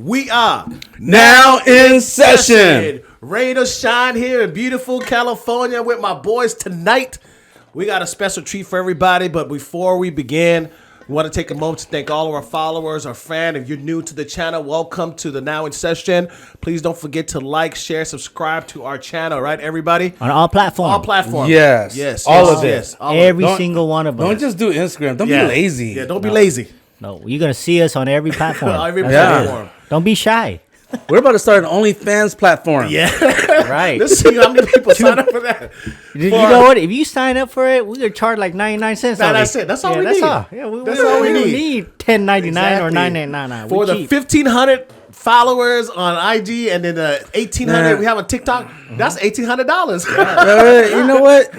We are now in session. Rain or shine here in beautiful California with my boys tonight. We got a special treat for everybody, but before we begin, we want to take a moment to thank all of our followers, our fans. If you're new to the channel, welcome to the Now in Session. Please don't forget to like, share, subscribe to our channel, right, everybody? On all platforms. All platforms. Yes. All of it. Yes, Every single one of us. Don't just do Instagram. Don't be lazy. Yeah, don't be lazy. No, you're going to see us on every platform. Every platform. Don't be shy. We're about to start an OnlyFans platform. Yeah. Right. Let's see how many people sign up for that. You know what? If you sign up for it, we're going to charge like 99 cents. That's it. That's all we need. That's all we need. $10.99 or $9.99. For the 1,500 followers on IG and then the 1,800 we have on TikTok, that's $1,800. You know what?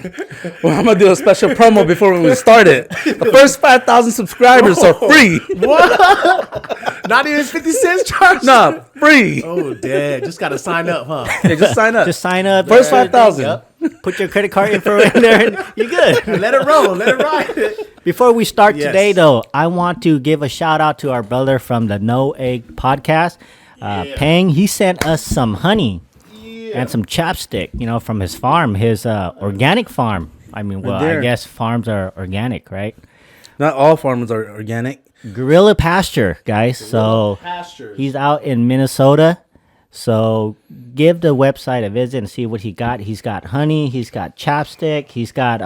Well, I'm going to do a special promo before we start it. The first 5,000 subscribers are free. What? Not even 50 cents charge? Nah, free. Oh, damn. Just got to sign up, huh? Yeah, just sign up. Just sign up. First 5,000. Yep. Put your credit card info in there and you're good. Let it roll. Let it ride. Before we start today, though, I want to give a shout out to our brother from the No Egg podcast, Pang. He sent us some honey and some chapstick, from his farm, his organic farm. I mean, well, I guess farms are organic, right? Not all farmers are organic. Guerrilla Pasture, guys. So he's out in Minnesota. So give the website a visit and see what he got. He's got honey. He's got chapstick. He's got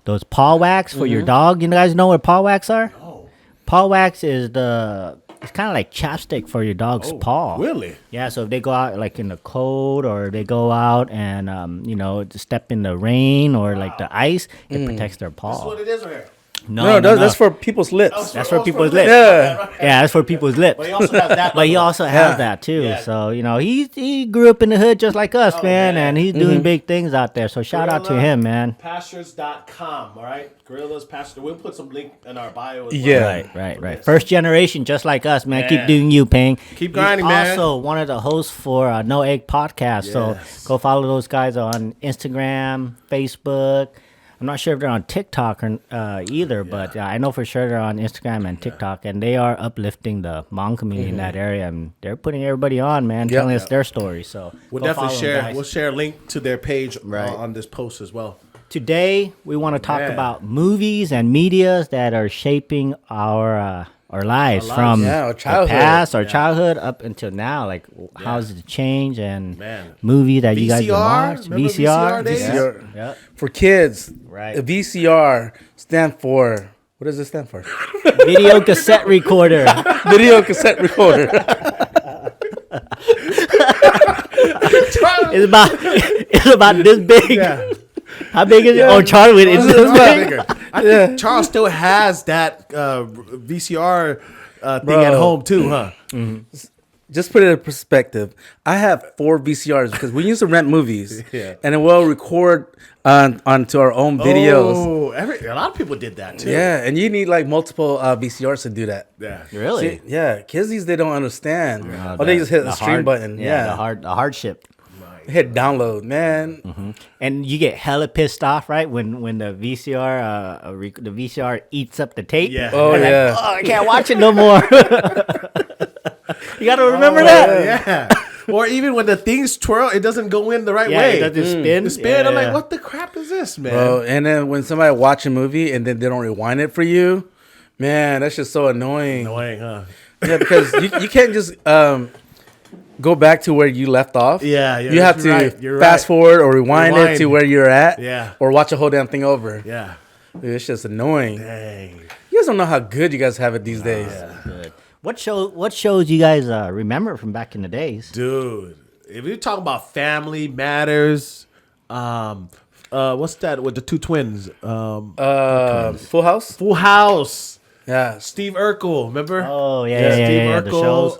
those paw wax for your dog. You guys know what paw wax are? Oh. Paw wax is it's kind of like chapstick for your dog's paw. Really? Yeah. So if they go out like in the cold, or they go out and step in the rain or like the ice, it protects their paw. That's what it is right here. No, that's for people's lips. That's for people's lips. Yeah. Yeah, that's for people's lips. But he also has that. But he also has that too. Yeah. So, he grew up in the hood just like us, man. And he's doing big things out there. So shout out to him, man. Pastures.com, all right? Gorillas Pasture. We'll put some link in our bio as well. Yeah. Right. First generation, just like us, man. Keep doing you, Ping. Keep grinding, He's man. also one of the hosts for No Egg Podcast. Yes. So go follow those guys on Instagram, Facebook. I'm not sure if they're on TikTok or either, but I know for sure they're on Instagram and TikTok, and they are uplifting the Hmong community in that area, and they're putting everybody on, man, telling us their story. So we'll go definitely follow share. them, guys. We'll share a link to their page on this post as well. Today we want to talk about movies and medias that are shaping our lives from our the childhood. past, our childhood up until now. Like, how's it changed? And movie that you guys can watch. Remember VCR. days? VCR. Yep. For kids, Right. the VCR stand for, what does it stand for? Video cassette recorder. Video cassette recorder. It's about this big. Yeah. How big is it? Oh, Charlie, it's this big. Bigger. I think Charles still has that VCR thing at home too, huh? Just put it in perspective. I have 4 VCRs because we used to rent movies, Yeah. and then we'll record onto our own videos. Oh, a lot of people did that too. Yeah, and you need like multiple VCRs to do that. Yeah. Really? See, yeah, kids these they don't understand. They just hit the stream button. Yeah, the hardship. hit download, man. And you get hella pissed off, right? When the VCR eats up the tape. Yeah. Oh And yeah. I can't watch it no more. You got to remember that. Yeah. Or even when the things twirl, it doesn't go in the right Yeah, way. it doesn't spin. The spin. I'm Yeah. like, what the crap is this, man? Bro, and then when somebody watch a movie and then they don't rewind it for you, man, that's just so annoying. Annoying, huh? Yeah, because you can't just go back to where you left off. Yeah, you have to You're fast right. forward or rewind it to where you're at. Yeah. Or watch the whole damn thing over. Yeah. Dude, it's just annoying. Dang. You guys don't know how good you guys have it these days. Good. What shows you guys remember from back in the days? Dude, if you're talking about family matters, what's that with the two twins? Full House? Full House. Yeah. Steve Urkel, remember? Oh, yeah, Steve the Urkel.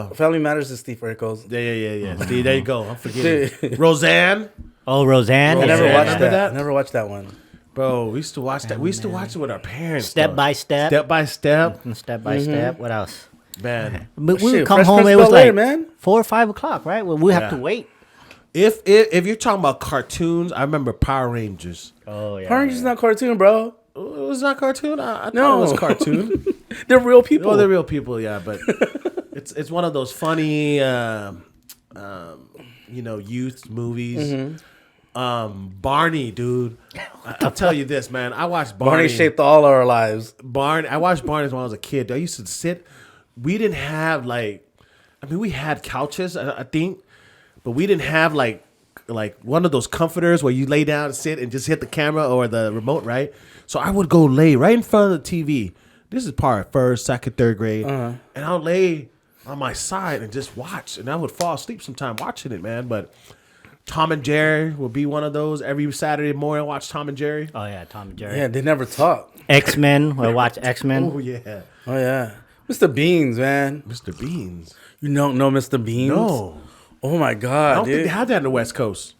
shows. Family Matters is Steve Urkel's. Yeah. See, there you go. I'm forgetting. Roseanne. Oh, Roseanne. I never Yeah. watched Remember that. that? I never watched that one. Bro, we used to watch that. We used to watch it with our parents. Step though. by step. Step by step. Step by step. What else? Man. But we Shit, would come Fresh home. Prince It of was Bel-Air, like man. 4 or 5 o'clock, right? Well, we have to Yeah. wait. If you're talking about cartoons, I remember Power Rangers. Oh yeah. Power Rangers is not cartoon, bro. It was not cartoon. I thought No. it was cartoon. They're real people. Oh, they're real people, yeah, but it's one of those funny, youth movies. Barney, dude. I'll tell you this, man. I watched Barney. Barney shaped all our lives. I watched Barney when I was a kid. I used to sit. We didn't have we had couches, I think, but we didn't have like one of those comforters where you lay down and sit and just hit the camera or the remote, right? So I would go lay right in front of the TV. This is part first, second, third grade, and I'll lay on my side and just watch, and I would fall asleep sometime watching it, man. But Tom and Jerry will be one of those. Every Saturday morning, I watch Tom and Jerry. Oh yeah, Tom and Jerry. Yeah, they never talk. X-Men. We'll watch X-Men. Oh yeah, Oh yeah, Mr. Beans, man. Mr. Beans. You don't know Mr. Beans? No, Oh my I god, don't think dude. they had that in the West Coast.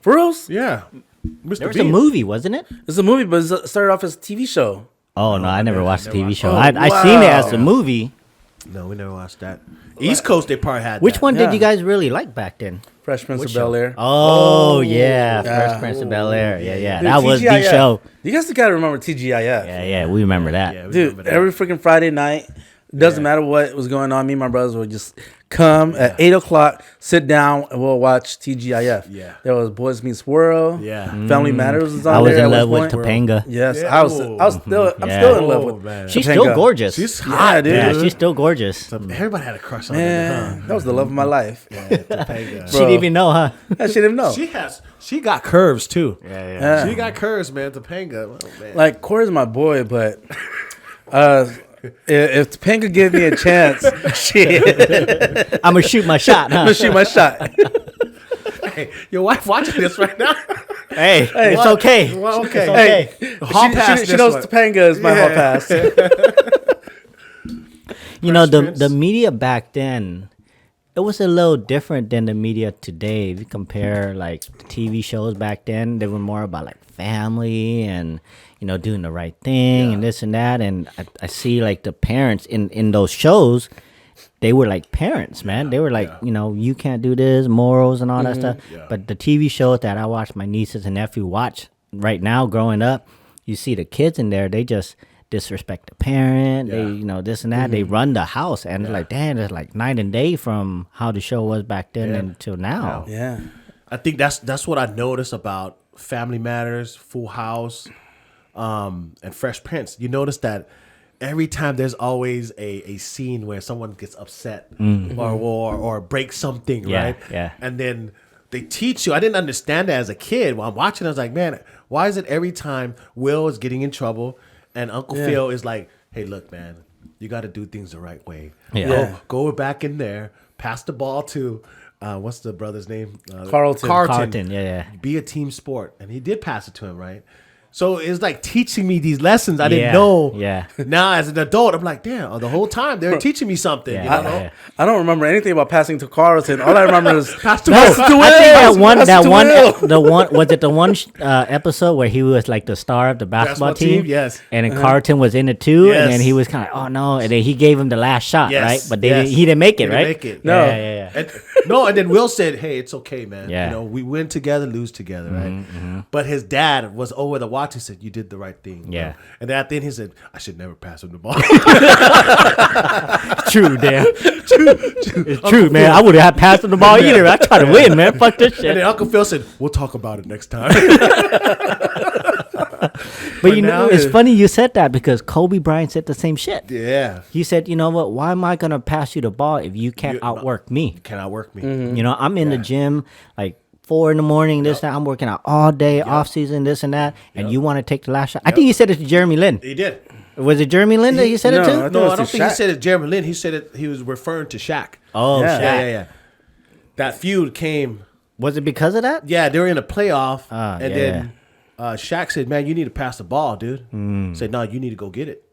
For reals? Yeah, Mr. There was Beans. a movie, wasn't it? It's a movie, but it started off as a TV show. Oh no, I never man, watched I the never TV show. watched- I Oh, seen it as wow. a movie. No, we never watched that. East Coast, they probably had. Which that. one Yeah. did you guys really like back then? Fresh Prince Which of Bel-Air. Oh, yeah, yeah. First Prince of Bel-Air. Yeah. Dude, That was the TGIF. show. You guys gotta remember TGIF. Yeah, we remember that. Yeah, we Dude, remember that. every freaking Friday night, doesn't matter what was going on, me and my brothers would just come at 8 o'clock, sit down, and we'll watch TGIF. Yeah. There was Boys Meets World. Yeah. Family Matters was on I was there in at love one with point. Topanga. Yes, Yeah. I was still, I'm Yeah. still in love Oh, with man. She's Topanga. still gorgeous. She's hot, Yeah, dude. Yeah, she's still gorgeous. Everybody had a crush on Man, her. that was the love of my life. Huh? Yeah, Topanga. She didn't even know, huh? That shit didn't know. She got curves too. Yeah. She got curves, man. Topanga. Oh, man. Like, Corey's my boy, but if Topanga give me a chance, shit, I'm gonna shoot my shot, I'm huh? gonna shoot my shot. Hey, your wife watching this right now. Hey, it's what? okay. Well, okay. It's okay. Hall pass She this knows one. Topanga is my hall pass. You know, Prince. the media back then, it was a little different than the media today. If you compare like the TV shows back then, they were more about like family and doing the right thing and this and that. And I see like the parents in those shows, they were like parents, man. They were like, you can't do this, morals and all that stuff. Yeah. But the TV shows that I watch my nieces and nephew watch right now growing up, you see the kids in there, they just disrespect the parent. Yeah. They, this and that. They run the house. And it's like, damn, it's like night and day from how the show was back then until now. Yeah. I think that's what I noticed about Family Matters, Full House, and Fresh Prince. You notice that every time there's always a scene where someone gets upset or breaks something, Yeah, right? yeah. And then they teach you. I didn't understand that as a kid. While I'm watching, I was like, man, why is it every time Will is getting in trouble and Uncle Phil is like, hey, look, man, you got to do things the right way. Yeah. Yeah. Go back in there, pass the ball to, what's the brother's name? Carlton. Carlton, yeah. Be a team sport. And he did pass it to him, right? So it's like teaching me these lessons I didn't Yeah, know. yeah. Now as an adult, I'm like, damn, the whole time they were teaching me something. Yeah, You know? yeah. I don't remember anything about passing to Carlton. All I remember is Pass to No, Will. I think that one, Will. the one was it the one episode where he was like the star of the basketball Basketball team, team? yes. And then Carlton was in it too, Yes. and then he was kind of, oh no, and then he gave him the last shot, Yes, right? But yes. he didn't make it, He didn't right? make it. No. Yeah. And then Will said, hey, it's okay, man. Yeah. You know, we win together, lose together, right? But his dad was over the watch. He said, you did the right thing. you Yeah. know? And then at the end, he said, I should never pass him the ball. True, damn. It's true, man. I would have passed him the ball either. I try to win, man. Fuck this And then shit. Uncle Phil said, we'll talk about it next time. But you know, now- it's funny you said that because Kobe Bryant said the same shit. Yeah. He said, you know what? Why am I gonna pass you the ball if you can't outwork me? Cannot work me. You know, I'm in the gym like 4 a.m. This that I'm working out all day, off season, this and that, and you want to take the last shot. I think he said it to Jeremy Lin. He did. Was it Jeremy Lin that he said it No, to? I thought it No, was I don't to think he Shaq. said it Jeremy Lin. He said it. He was referring to Shaq. Oh, Yeah. Shaq. Yeah. That feud came. Was it because of that? Yeah, they were in a playoff, Ah, and yeah, then Shaq said, "Man, you need to pass the ball, dude." Said, "No, you need to go get it."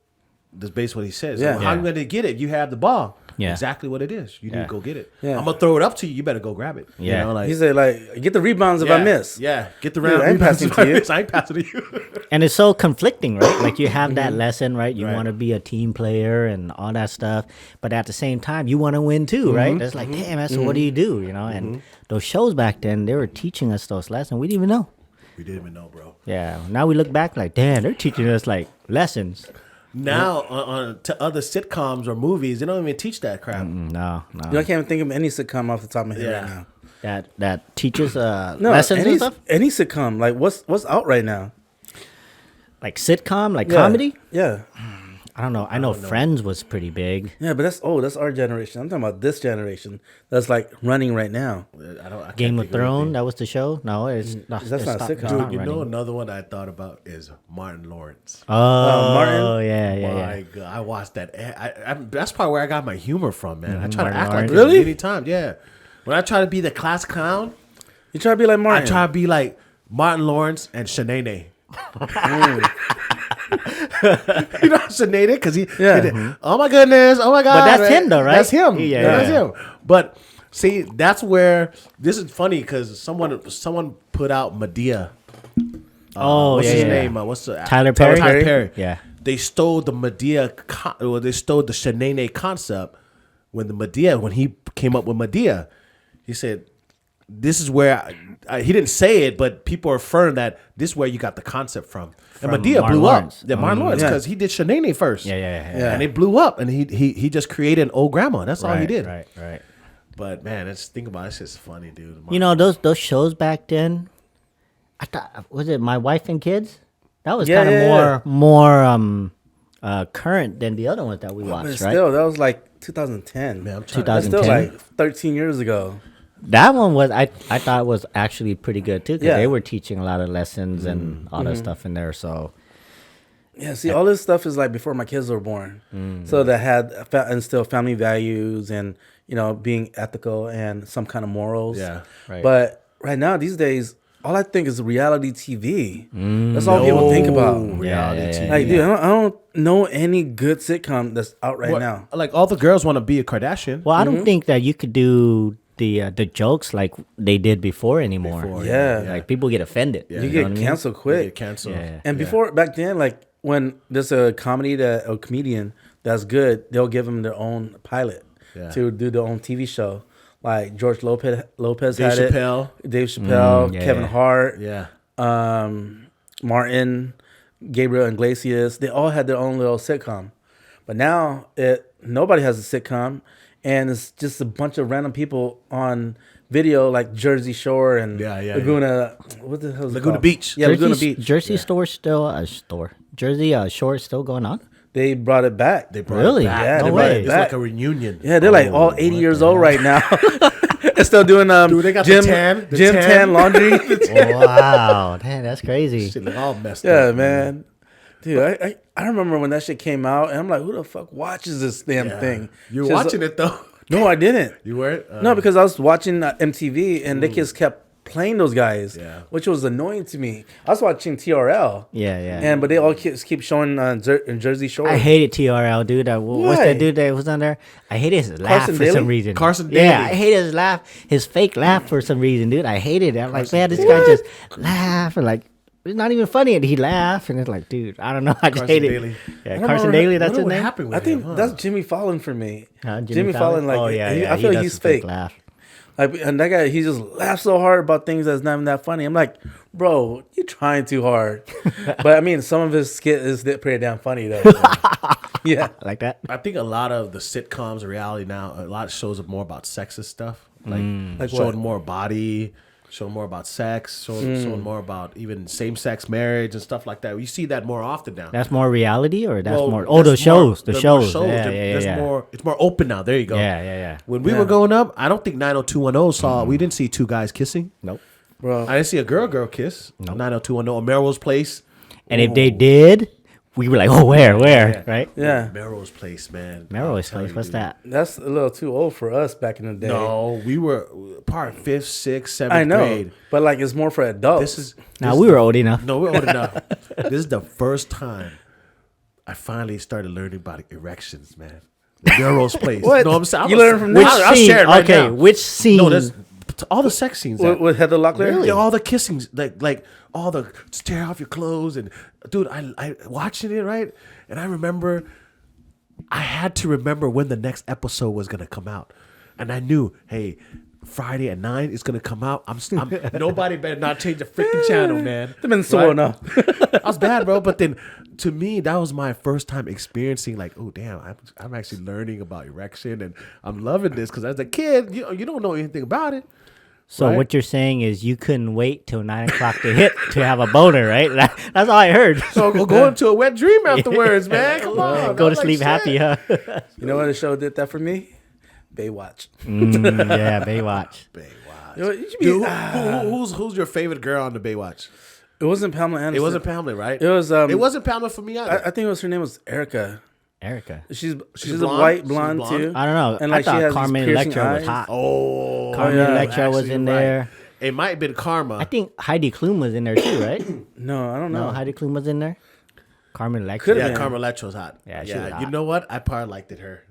That's basically what he says. Yeah. So how you going to get it? You have the ball. Yeah. Exactly what it is. You need Yeah. to go get it. Yeah. I'm gonna throw it up to you. You better go grab it. Yeah. You know, like, He said, like, get the rebounds if I miss. Yeah, get the Dude, round. I ain't passing to you. I ain't passing to you. And it's so conflicting, right? Like you have that lesson, right? You Right. want to be a team player and all that stuff, but at the same time, you want to win too, right? It's like, damn, man, so what do you do? You know, and those shows back then, they were teaching us those lessons. We didn't even know. We didn't even know, bro. Yeah. Now we look back like, damn, they're teaching us like lessons. Now to other sitcoms or movies, they don't even teach that crap. No. I can't even think of any sitcom off the top of my head right now. That teaches lessons and stuff. Any sitcom, like what's out right now? Like sitcom, like comedy. Yeah. I don't know. I know Friends was pretty big. Yeah, but that's our generation. I'm talking about this generation that's like running right now. I can't Game of think Thrones. That was the show. No, it's not. That's not a sitcom. Dude, you know another one I thought about is Martin Lawrence. Oh, Martin? yeah. My God, I watched that. That's probably where I got my humor from, man. I try to Martin act Lawrence. like Really? it any time. Yeah, when I try to be the class clown, You try to be like Martin. I try to be like Martin Lawrence and Shanae. You know Shanae because he did, oh my goodness, oh my God. But that's him though, right? That's him. Yeah, That's him. But see, that's where this is funny because someone put out Medea. What's his name? What's the Tyler Perry? Tyler Perry. Yeah. They stole the Medea, they stole the Shanae concept when he came up with Medea. He said, "This is where he didn't say it, but people are affirming that this is where you got the concept from." And Medea Martin blew Lawrence. up. Yeah, Martin Lawrence because he did Shanae first. Yeah. And it blew up, and he just created an old grandma. That's all he did. Right. But man, think about it. It's just funny, dude. You know those shows back then. I thought was it My Wife and Kids? That was kind of more current than the other ones that we watched, But right? still, that was like 2010. Man, I'm trying That's still 2010. like 13 years ago. That one was I thought was actually pretty good too because Yeah. they were teaching a lot of lessons and all that stuff in there. So Yeah, see, all this stuff is like before my kids were born. So that had instilled family values and, being ethical and some kind of morals. Yeah, right. But right now, these days, all I think is reality TV. That's all people think about. reality TV. Like, dude, I don't know any good sitcom that's out right now. Like all the girls want to be a Kardashian. well, I don't think that you could do the jokes like they did before anymore. Yeah. Like people get offended. You know get what I mean? canceled They quick. get canceled. Yeah. And before, back then, like when there's a comedian that's good, they'll give them their own pilot to do their own TV show. Like George Lopez Dave had Chappelle. it. Dave Chappelle, Kevin Hart, Yeah. Martin, Gabriel Iglesias. They all had their own little sitcom. But now nobody has a sitcom, and it's just a bunch of random people on video like Jersey Shore and Laguna. What the hell is it Laguna called? Beach. Yeah, Laguna Beach. Jersey Store still a store. Jersey Shore is still going on. They brought it back. They brought Really? it back. Yeah, No they brought way. it It's back. like a reunion. Yeah, they're like all 80 years old right now. They're still doing Dude, they got the tan laundry. Wow, damn, that's crazy. Shit, look all messed Yeah, up. man. Dude, I remember when that shit came out, and I'm like, who the fuck watches this damn thing? You're Just- watching it though. No, I didn't. You weren't? No, because I was watching MTV, and they just kept playing those guys, which was annoying to me. I was watching TRL. Yeah. But they all keep showing Jersey Shore. I hated TRL, dude. What's Why? that dude that was on there? I hated his laugh Carson for Daly? some reason. Carson Yeah, Daly. I hated his laugh, his fake laugh for some reason, dude. I hated it. I'm like, man, this guy just laugh and like it's not even funny. And he laughed, and it's like, dude, I don't know. I just Carson hate it. Daly. Yeah, Carson Daly. That's his What name. happened with I think him, huh? that's Jimmy Fallon for me. Jimmy Fallon, like, oh yeah, I he feel does he's a fake fake. laugh. Like, and that guy, he just laughs so hard about things that's not even that funny. I'm like, bro, you're trying too hard. But I mean, some of his skit is pretty damn funny though. Yeah, Like that. I think a lot of the sitcoms, reality now, a lot of shows are more about sexist stuff, like what? showing more body, showing more about sex, showing more about even same-sex marriage and stuff like that. You see that more often now. That's more reality, or that's Well, more. Oh, the that's more- shows, the they're more shows. Yeah, There's yeah. more. It's more open now. There you go. Yeah. When we were growing up, I don't think 90210 saw. We didn't see two guys kissing. Nope. bro. I didn't see a girl kiss. 90210 or Melrose Place. And if they did, we were like, oh, where, right? Yeah, Melrose Place, man. Melrose I'll tell Place. you, What's dude. that? that's a little too old for us back in the day. No, we were part 5th, 6th, 7th I know, grade. but like it's more for adults. This is Now we were old enough. no, we're old enough. This is the first time I finally started learning about erections, man. Melrose Place. What? No, I'm saying You learned from that? I'll share it right okay, now. which scene? No, there's all the sex scenes. with Heather Locklear. Yeah, all the kissings, like all the tear off your clothes, and dude, I watching it right, and I remember I had to remember when the next episode was gonna come out, and I knew, hey, Friday at 9 it's gonna come out. I'm nobody better not change the freaking channel, man. They've been so enough. I was bad, bro. But then to me, that was my first time experiencing like, oh damn, I'm actually learning about erection and I'm loving this because as a kid, you don't know anything about it. So Right. what you're saying is you couldn't wait till 9 o'clock to hit to have a boner, right? That's all I heard. So go into a wet dream afterwards, man. Come on, Go I'm to like, sleep shit. happy, huh? You know what the show did that for me? Baywatch. Yeah, Baywatch. Baywatch. You know, you should be- Dude, who's your favorite girl on the Baywatch? It wasn't Pamela Anderson. It wasn't Pamela, right? It was. It wasn't Pamela for me either. I think it was her name was Erica. Erica. She's a blonde? white She's blonde blonde? too. I don't know. And I like she thought has Carmen these piercing Electra was eyes. hot. Oh, Carmen yeah. Electra was Actually, in you're right. there. It might have been Karma. I think Heidi Klum was in there too, right? No, I don't No, know. Heidi Klum was in there. Carmen Electra. Could've Yeah, been. Carmen Electra's hot. Yeah, she was You hot. know what? I probably liked it her.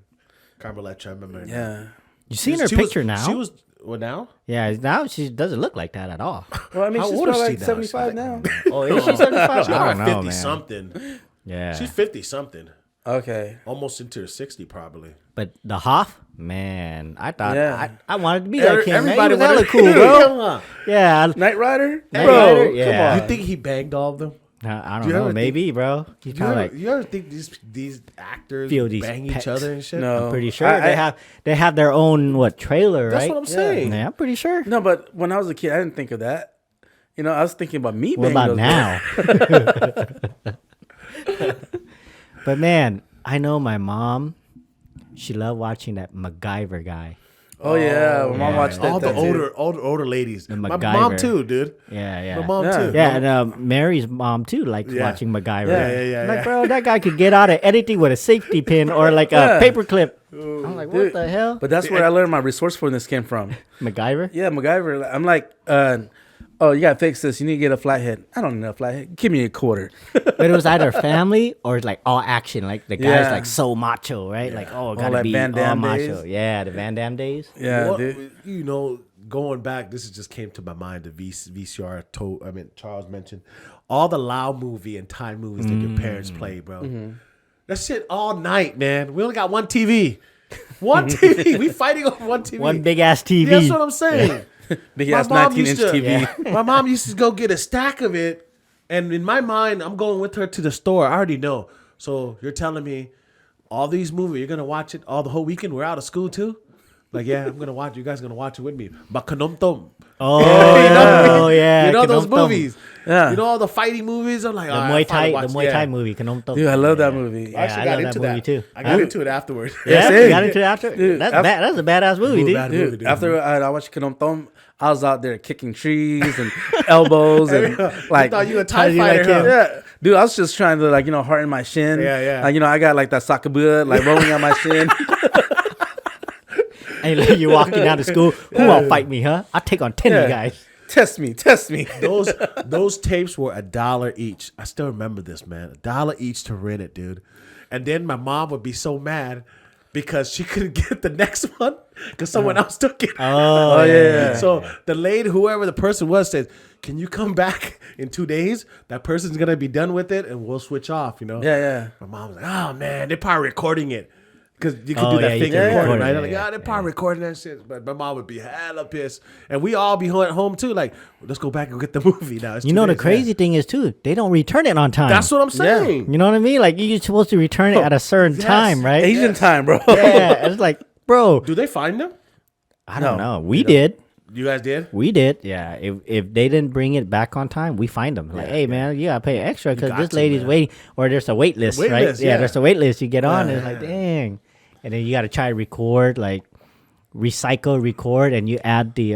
Carmen Electra, I remember. Her. Yeah. You seen her She was- picture now? She was what now? Yeah, now she doesn't look like that at all. Well, I mean, How she's old is probably she like now? 75 She's now. Oh, is she 75? She's I like don't know, 50 man. something. Yeah. She's 50 something. Okay. Almost into her 60 probably. But the Hoff, man, I thought Yeah. I wanted to be like him. Everybody man. He was wanted- hella cool, bro. Come on. Yeah, Knight Rider? Knight Bro, Rider? Yeah. come on. You think he banged all of them? I Do don't you know. ever Maybe, bro. He's You kind ever, of like. you ever think these actors Feel these bang pecs. each other and shit? No. I'm pretty sure I- they have their own trailer, That's right? what I'm saying. Yeah, I'm pretty sure. No, but when I was a kid, I didn't think of that. You know, I was thinking about me What banging about those now? But man, I know my mom. She loved watching that MacGyver guy. Oh, yeah. My mom yeah. watched that. all the too. older ladies. My MacGyver. mom too, dude. Yeah, yeah. My mom Yeah. too. Yeah, and Mary's mom too liked Yeah. watching MacGyver. Yeah, Like, yeah. bro, that guy could get out of anything with a safety pin or like a paper clip. I'm like, what Dude, the hell? But that's where I learned my resourcefulness came from. MacGyver? Yeah, MacGyver. I'm like, oh, you got to fix this. You need to get a flathead. I don't need a flathead. Give me a quarter. But it was either family or it's like all action. Like the guy's Yeah. like so macho, right? Like, oh, gotta like be Van all Damme macho. days. Yeah, the Van Damme days. Yeah, What- dude. You know, going back, this just came to my mind. The VCR. Charles mentioned all the Lao movie and Thai movies that your parents play, bro. Mm-hmm. That shit all night, man. We only got one TV. One TV. We fighting over one TV. One big ass TV. That's what I'm saying. Big My ass mom 19 used inch to- TV. My mom used to go get a stack of it, and in my mind, I'm going with her to the store. I already know. So you're telling me all these movies, you're gonna watch it all the whole weekend? We're out of school too. Like, yeah, I'm gonna watch. You guys gonna watch it with me? Bakanom Tom. Oh, You know? oh yeah. You know those Kanom Tom. movies. Yeah. You know all the fighting movies. I'm like, The all right, Muay I'll Thai, probably the watch- Muay Thai yeah. movie. Kanom Tom. Dude, I love that movie. I actually I got love into that movie too. I got into it afterwards. Yeah, same. you got into it after. Dude, That's af- bad. That's a badass movie, dude. bad Dude, movie, dude. after I watched Kanom Tom, I was out there kicking trees and elbows and like. thought you were a How TIE do you like fighter, huh? him? Yeah, dude, I was just trying to harden my shin. Yeah, yeah. Like, I got like that sakabua like rolling on my shin. And you're walking down to school. Who won't fight me, huh? I'll take on 10 of you guys. Test me. Those tapes were $1 each. I still remember this, man. $1 each to rent it, dude. And then my mom would be so mad because she couldn't get the next one because someone else took it. Oh, yeah. So the lady, whoever the person was, says, "Can you come back in 2 days? That person's gonna be done with it, and we'll switch off." You know. Yeah, yeah. My mom's like, "Oh man, they're probably recording it." Because you could Oh, do that yeah, you thing can recording, record it, right? yeah, Like, yeah, they're probably recording that shit. But my mom would be hella pissed. And we all be at home too. Like, let's go back and get the movie now. It's You 2 know, the days, crazy thing is, too, they don't return it on time. That's what I'm saying. You know what I mean? Like, you're supposed to return it at a certain Yes. time, right? Asian time, bro. Yeah, it's like, bro, Do they find them? I don't No, know. We did. You guys did? We did. Yeah. If they didn't bring it back on time, we find them. Like, hey, man, you got to pay extra because got this to, lady's man. waiting. Or there's a wait list, Wait right? list, yeah, yeah. there's a wait list. You get on, and it's like, dang. And then you got to try to record, like, record, and you add the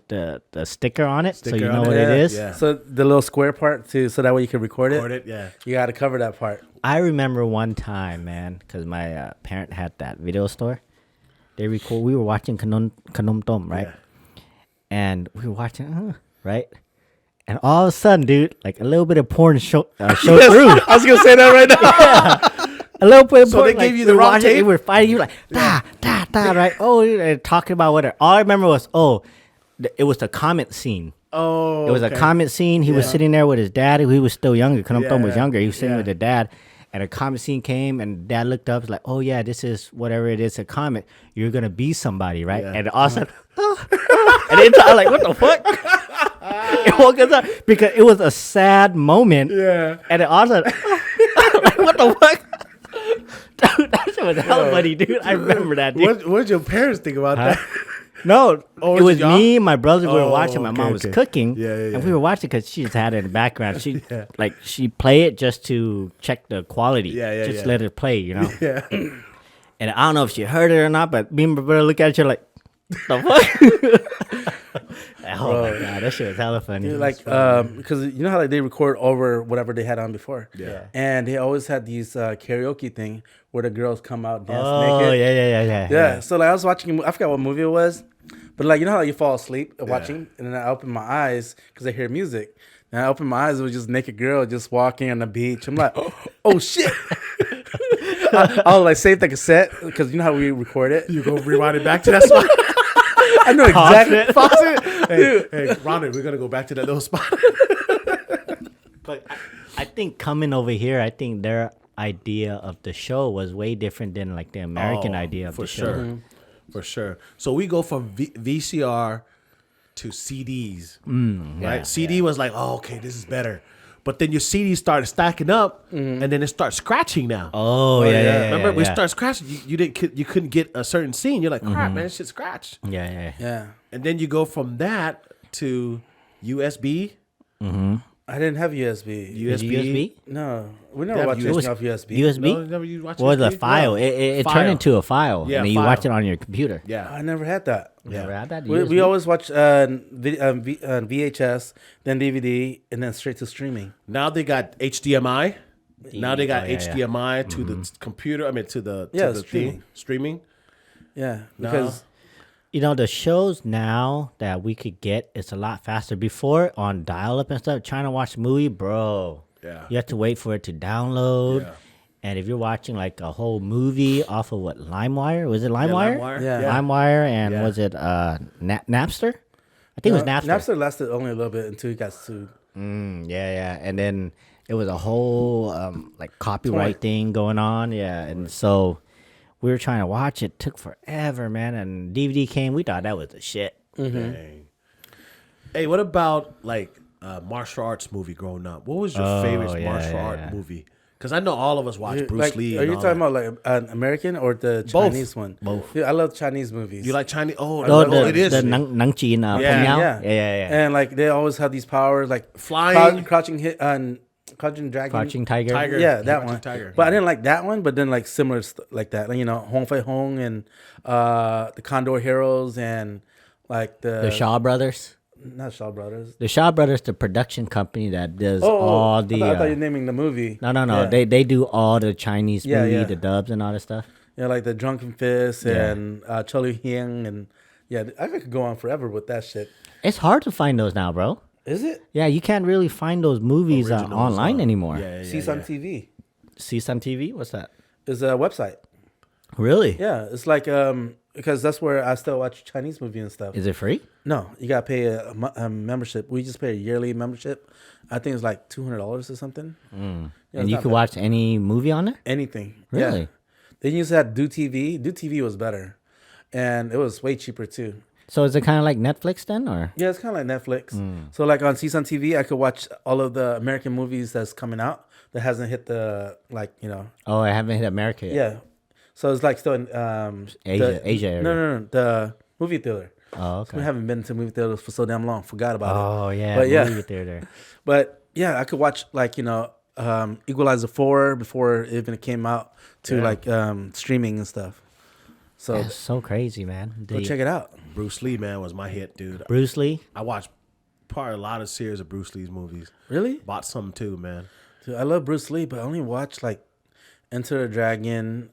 the sticker on it so you Sticker know on what it. it is. Yeah. So the little square part too, so that way you can record it. Record it, yeah. You got to cover that part. I remember one time, man, because my parent had that video store. We were watching Kanom Tom, right? Yeah. And we were watching, right? And all of a sudden, dude, like a little bit of porn show through. I was gonna say that right now. A little bit of So porn. they gave like, you the we're wrong watching, tape? We were fighting. You were like, right? Oh, they're talking about whatever. All I remember was, it was the comment scene. Oh, It was a comment scene. He was sitting there with his dad. He was still younger. Kanom Tom was Yeah, younger. He was sitting yeah. with the dad. and a comet scene came, and Dad looked up, like, "Oh yeah, this is whatever it is, a comet. You're gonna be somebody, right?" Yeah. And all of a sudden, and then I'm like, "What the fuck?" It woke us up because it was a sad moment. Yeah. And then all of a sudden, like, what the fuck? Dude, that shit was hella funny, dude. I remember that, dude. What did your parents think about that? No, Oh, it was y'all? me and my brother. We were Oh, watching. My okay, mom was okay. cooking, Yeah, and we were watching because she just had it in the background. She Yeah. like she play it just to check the quality. Yeah, just yeah. let it play, you know. Yeah. And I don't know if she heard it or not, but me and my brother look at each other like, the fuck? Oh my god, that shit was hella funny. Dude, like, because you know how like they record over whatever they had on before. Yeah. And they always had these karaoke thing where the girls come out and dance Oh naked. yeah. So like I was watching, I forgot what movie it was, but like you know how you fall asleep watching, and then I open my eyes because I hear music. And I opened my eyes, it was just naked girl just walking on the beach. I'm like, oh shit. I'll like save the cassette because you know how we record it. You go rewind it back to that spot. I know exactly. Pause it. Hey, Ronald, we're gonna go back to that little spot. But I think coming over here, I think their idea of the show was way different than like the American idea of for the sure. show. For sure. So we go from VCR to CDs, right? CD was like, oh, okay, this is better. But then your CDs started stacking up, and then it starts scratching now. Oh, yeah. Remember, we yeah. start scratching. You couldn't get a certain scene. You're like, crap, man, this shit scratched. Yeah. Yeah. And then you go from that to USB. I didn't have USB. USB? No, we never Yeah, watched USB. anything off USB. USB? No, never you watched What was USB? a file? No. It File. turned into a file, Yeah, and then you file. watch it on your computer. Yeah. I never had that. Never had that. We USB? always watch VHS, then DVD, and then straight to streaming. Now they got HDMI. Now they got Oh, yeah, yeah. HDMI to the computer. I mean, to the streaming. thing. Streaming. Yeah, No. because You know, the shows now that we could get, it's a lot faster. Before, on dial-up and stuff, trying to watch a movie, bro, Yeah. you have to wait for it to download. Yeah. And if you're watching like a whole movie off of what, LimeWire? Was it LimeWire? LimeWire. Yeah. LimeWire, and Yeah. was it Napster? I think it was Napster. Napster lasted only a little bit until he got sued. Yeah. And then it was a whole like copyright thing going on. Yeah. And so we were trying to watch it. Took forever, man. And DVD came. We thought that was the shit. Dang. Hey, what about like martial arts movie growing up? What was your favorite martial art movie? Because I know all of us watched Bruce Like, Lee. are and you all talking that. about like an American or the Both. Chinese one? Both. Dude, I love Chinese movies. You like Chinese? Oh, The it is. Nangchi and Yeah. Pyongyang. Yeah. Yeah. And like they always have these powers, like Flying. crouching hit, crouching dragon, Crouching Tiger. Tiger. Yeah, that Crouching one. Tiger. But I didn't like that one. But then like similar like that, like, you know, Hong Fei Hong and the Condor Heroes and like The Shaw Brothers. not Shaw Brothers. The Shaw Brothers, the production company that does all the. I thought you were naming the movie. No. Yeah. They do all the Chinese Yeah, movie, yeah. the dubs and all that stuff. Yeah, like the Drunken Fist Yeah. and Cholu Hiang and yeah, I could go on forever with that shit. It's hard to find those now, bro. Is it? Yeah, you can't really find those movies Originals, online anymore. Yeah. CSUN TV CSUN TV? What's that? is a website. Really? Yeah, it's like because that's where I still watch Chinese movie and stuff. Is it free? No, you gotta pay a membership. We just pay a yearly membership. I think it's like $200 or something. Yeah, And it's you not can bad. watch any movie on there? Anything. Really? Yeah. They used to have Do TV. Do TV was better, and it was way cheaper too. So is it kind of like Netflix then, or? Yeah, it's kind of like Netflix. So like on CSUN TV, I could watch all of the American movies that's coming out that hasn't hit the Oh, I haven't hit America yet. Yeah. So it's like still in Asia area. No, the movie theater. Oh, We okay. haven't been to movie theaters for so damn long. Forgot about it. Oh, yeah. But yeah. Movie theater. But yeah, I could watch like Equalizer 4 before it even came out to like streaming and stuff. So That's so crazy, man. go check it out. Bruce Lee, man, was my hit, dude. Bruce Lee. I watched probably a lot of series of Bruce Lee's movies. Really? Bought some too, man. Dude, I love Bruce Lee, but I only watched like Enter the Dragon.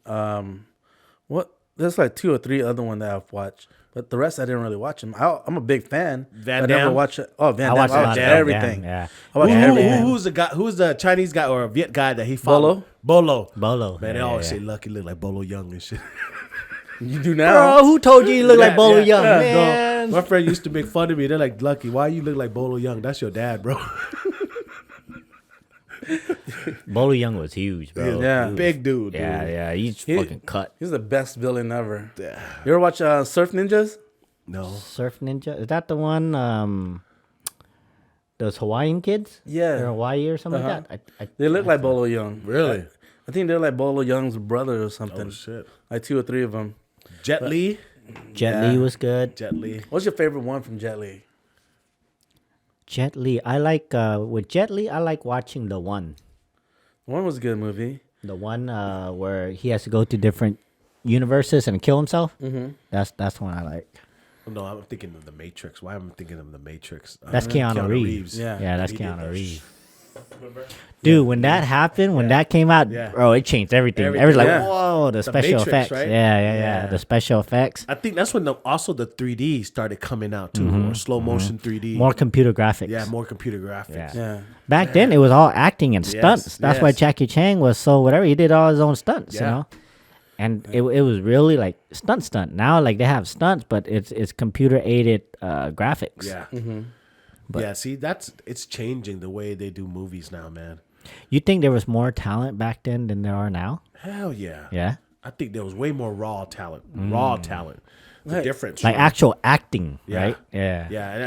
There's like 2 or 3 other one that I've watched, but the rest I didn't really watch them. I'm a big fan. Van but I never Damme? watch it. Oh, Van I Damme. watched a I lot watched of Van everything. Damme, yeah. I watched everything. Who's the guy? Who's the Chinese guy or a Viet guy that he followed? Bolo? Bolo. Man, they Yeah, always yeah. say Lucky look like Bolo Young and shit. You do now? Bro, who told you you look like Yeah, Bolo yeah, Young, yeah. man? No, my friend used to make fun of me. They're like, Lucky, why you look like Bolo Young? That's your dad, bro. Bolo Young was huge, bro. Yeah. Big dude. Yeah, he's fucking cut. He's the best villain ever. Yeah. You ever watch Surf Ninjas? No. Surf Ninja, is that the one? Those Hawaiian kids? Yeah. They're Hawaii or something like that. They look like Bolo Young. Really? I think they're like Bolo Young's brother or something. Oh shit. Like 2 or 3 of them. Jet Li. Jet Li was good. Jet Li. What's your favorite one from Jet Li? Jet Li, I like with Jet Li. I like watching the one One was a good movie. where he has to go to different universes and kill himself. Mm-hmm. That's one I like. No, I'm thinking of The Matrix. Why am I thinking of The Matrix? That's Keanu Reeves. Yeah. that's He did Keanu that. Reeves. Dude, when that happened, when that came out, Yeah. bro, it changed everything. Everything. Everyone's like, Yeah. whoa, the special Matrix, effects. right? Yeah. The special effects. I think that's when also the 3D started coming out too, or slow motion 3D. More computer graphics. Yeah, more computer graphics. Yeah. Yeah. Back then, it was all acting and stunts. That's why yes. Jackie Chan was so whatever. He did all his own stunts, you Yeah. know? And it was really like stunt. Now, like, they have stunts, but it's computer-aided graphics. Yeah. But- Yeah, see, it's changing the way they do movies now, man. You think there was more talent back then than there are now? Hell yeah. Yeah? I think there was way more raw talent. Raw talent. The Right. difference. Like right? actual acting, Yeah. right? Yeah. Yeah, and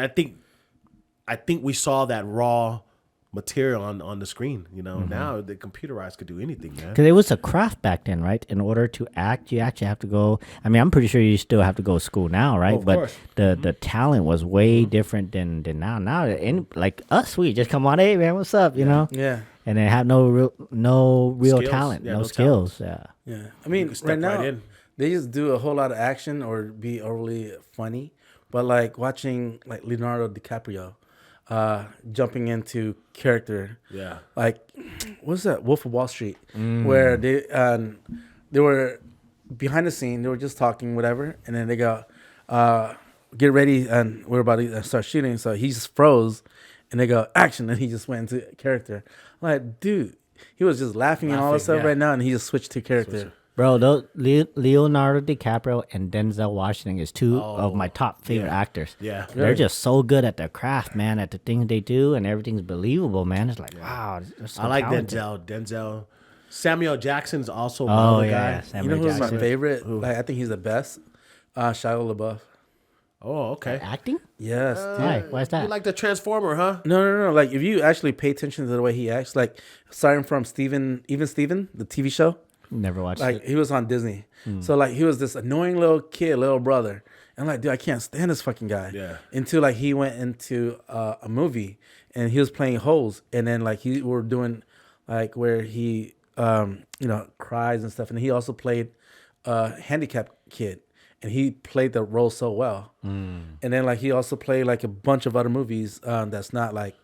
I think we saw that raw material on the screen. You know, now the computerized could do anything, man. Because it was a craft back then, right? In order to act, you actually have to go. I mean, I'm pretty sure you still have to go to school now, right? of But course. the talent was way different than now. Now, like us, we just come on, hey man, what's up? You know, Yeah. and they have no real Skills. talent, Yeah, no no skills. Yeah. Yeah. I mean, can step right now, right in. they just do a whole lot of action or be overly funny. But like watching like Leonardo DiCaprio jumping into character. Yeah. Like, what's that? Wolf of Wall Street, where they were behind the scene. They were just talking, whatever, and then they go, "Get ready," and we're about to start shooting. So he just froze, and they go, "Action!" and he just went into character. I'm like, dude, he was just laughing and all this stuff yeah. right now, and he just switched to character. Bro, those Leonardo DiCaprio and Denzel Washington is two of my top favorite actors. Yeah. They're just so good at their craft, man, at the things they do, and everything's believable, man. It's like, wow. They're so I like talented. Denzel. Samuel Jackson's also Oh, another yeah. guy. You Samuel know who's Jackson. my favorite? Like, I think he's the best. Shia LaBeouf. Oh, okay. Acting? Yes, dude. Why? Why is that? You like the Transformer, huh? No. Like, if you actually pay attention to the way he acts, like, starting from Steven, the TV show, Never watched like, it. he was on Disney. So, like, he was this annoying little kid, little brother. And, like, dude, I can't stand this fucking guy. Yeah. Until, like, he went into a movie and he was playing holes. And then, like, he were doing, like, where he, cries and stuff. And he also played a handicapped kid. And he played the role so well. And then, like, he also played, like, a bunch of other movies that's not, like,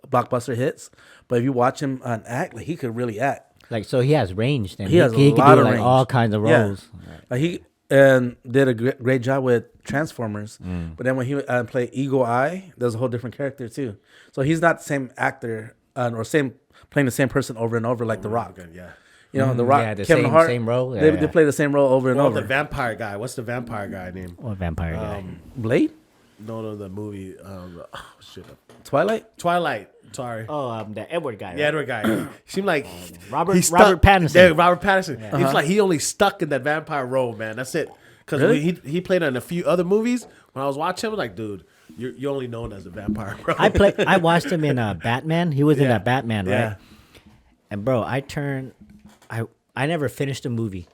blockbuster hits. But if you watch him act, like, he could really act. Like, so he has range then. He has a could lot do, of like, range. all kinds of Yeah. roles. Like, he did a great job with Transformers. But then when he played Eagle Eye, there's a whole different character, too. So he's not the same actor or playing the same person over and over like The Rock. Yeah. You know, The Rock, yeah, the Kevin same- Hart, same role. they Yeah. play the same role over and Or over. the vampire guy. What's the vampire guy name? Or vampire guy. Blade? No, the movie. Shit. Twilight? Twilight. Sorry. The Edward guy. The Edward guy. Seemed like Robert- he's Robert Pattinson. Yeah, Robert Pattinson. He's like he only stuck in that vampire role, man. That's it. Because Really? he played in a few other movies. When I was watching, I was like, dude, you're only known as a vampire, bro. I watched him in Batman. He was in that Batman, right? Yeah. And bro, I never finished the movie.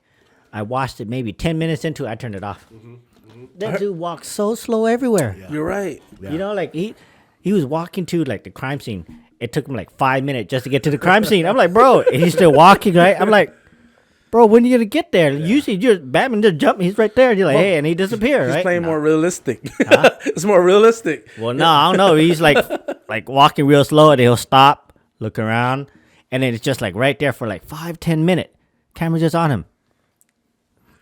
I watched it maybe 10 minutes into it. I turned it off. That dude walks so slow everywhere. You're right. Yeah. You know, like he was walking to like the crime scene. It took him like 5 minutes just to get to the crime scene. I'm like, bro, and he's still walking, right? I'm like, bro, when are you gonna get there? Usually, Batman just jump. He's right there. And you're like, hey, and he disappears. He's right? playing more realistic. It's more realistic. Well, no, I don't know. He's like walking real slow, and he'll stop, look around, and then it's just like right there for like 5-10 minutes. Camera's just on him,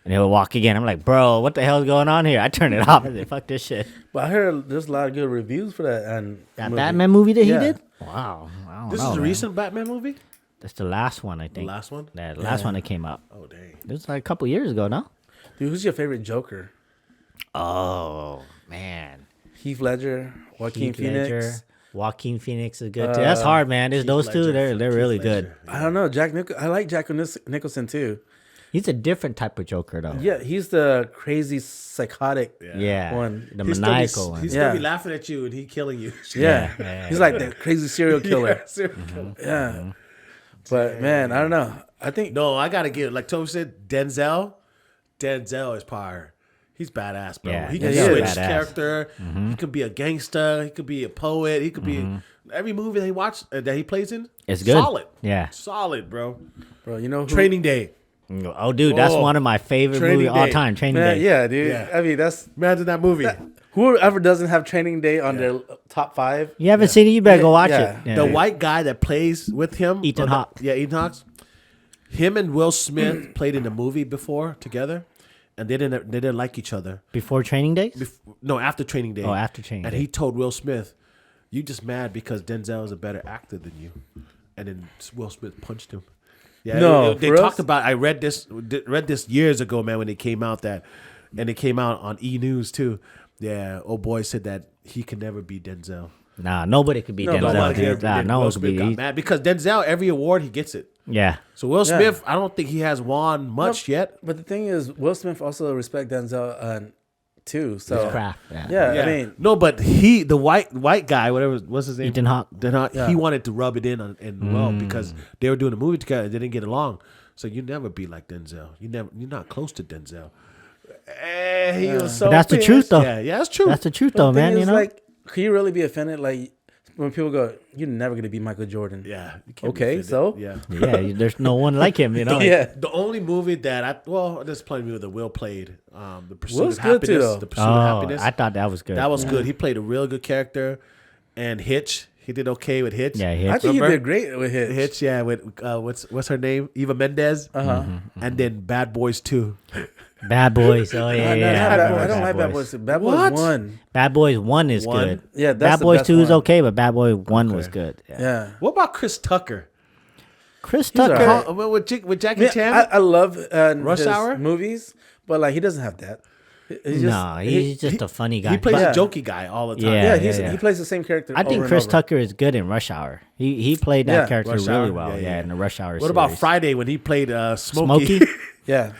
and he'll walk again. I'm like, bro, what the hell's going on here? I turned it off. I said, fuck this shit. But I heard there's a lot of good reviews for that. And That Batman movie that Yeah. he did? Wow. I don't This know, is a man. recent Batman movie? That's the last one, I think. The last one? Yeah, the last one that came out. Oh, dang. It was like a couple years ago, no? Dude, who's your favorite Joker? Oh, man. Heath Ledger, Joaquin Heath Ledger. Phoenix, Joaquin Phoenix is good too. That's hard, man. There's those two. They're really good. I don't know. I like Jack Nicholson too. He's a different type of Joker, though. Yeah, he's the crazy psychotic Yeah. one. The maniacal one. He's Yeah. gonna be laughing at you and he killing you. Yeah. He's like that crazy serial killer. Serial killer. Yeah. But man, I don't know. I think No, I gotta give like Toby said, Denzel. Denzel is power. He's badass, bro. Yeah, He can Denzel switch is badass. character. He could be a gangster. He could be a poet. He could be every movie that he that he plays in. It's good. Solid. Yeah. Solid, bro. bro, you know who, Training Day. Oh, dude, that's one of my favorite Training movies all Day. time. Training man, Day. yeah, dude. Yeah. I mean, that's Imagine that movie. whoever doesn't have Training Day on their top 5. You haven't seen it? You better go watch Yeah. it. The white guy that plays with him, Ethan Hawke. Yeah, Ethan Hawke. Him and Will Smith played in a movie before together, and they didn't like each other. Before Training Days? No, after Training Day. Oh, after Training And Day. he told Will Smith, "You just mad because Denzel is a better actor than you," and then Will Smith punched him. Yeah, No, they for talked us? about. I read this years ago, man, when it came out and it came out on E News too. Yeah, old boy said that he can never be Denzel. Nah, nobody could be Nobody Denzel, could dude. Nah, no Will one could Smith got be. mad because Denzel every award he gets it. Yeah. So Will Yeah. Smith, I don't think he has won much yet. But the thing is, Will Smith also respect Denzel too. So His craft. Yeah. yeah, I mean, no, but the white guy, what's his name? Ethan Hawke. Yeah. He wanted to rub it in well because they were doing a movie together. They didn't get along. So you never be like Denzel. You're not close to Denzel. He was so But that's the pissed. truth, though. Yeah, that's true. That's the truth, but though, the thing man. You is, know? like, can you really be offended? Like when people go, "You're never gonna be Michael Jordan." yeah. You can't be Okay, offended. so? yeah. Yeah, there's no one like him, you know? Yeah. The only movie that there's plenty of movies that Will played. The Pursuit Will's of good too, Happiness. though. The Pursuit of Oh, Happiness. I thought that was good. That was good. He played a real good character. And Hitch, he did okay with Hitch. Yeah, I Hitch. think he Remember? did great with Hitch. Hitch, yeah, with what's her name? Eva Mendes. And then Bad Boys 2. Bad Boys. Oh, yeah, yeah. I don't like Bad Boys. Bad Boys What? 1. Bad Boys 1 is One? good. Yeah, that's Bad the Boys best 2 is one. okay, but Bad Boy 1 was good. Yeah. Yeah. What about Chris Tucker? Chris all Tucker. right. With Jackie Yeah, Chan? I love Rush his Hour? movies, but like he doesn't have that. He's No, he's just a funny guy. He plays Yeah. a jokey guy all the time. Yeah. he plays the same character. I think over and Chris over. Tucker is good in Rush Hour. He played that Yeah, character Rush really Hour? well. Yeah, Yeah, yeah. in the Rush Hour What about series. Friday when he played Smokey? Smokey? Yeah,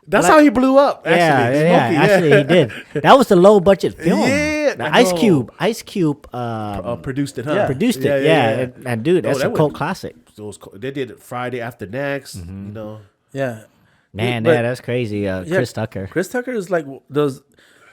That's how he blew up, actually. Yeah, Smokey, actually he did. That was the low budget film. Yeah, The I know. Ice Cube produced it, huh? Yeah. produced it. Yeah, and dude, that's that a was- cult classic. They did it Friday After Next, you know. yeah. Man, But- yeah, that's crazy. Chris Tucker. Chris Tucker is like those.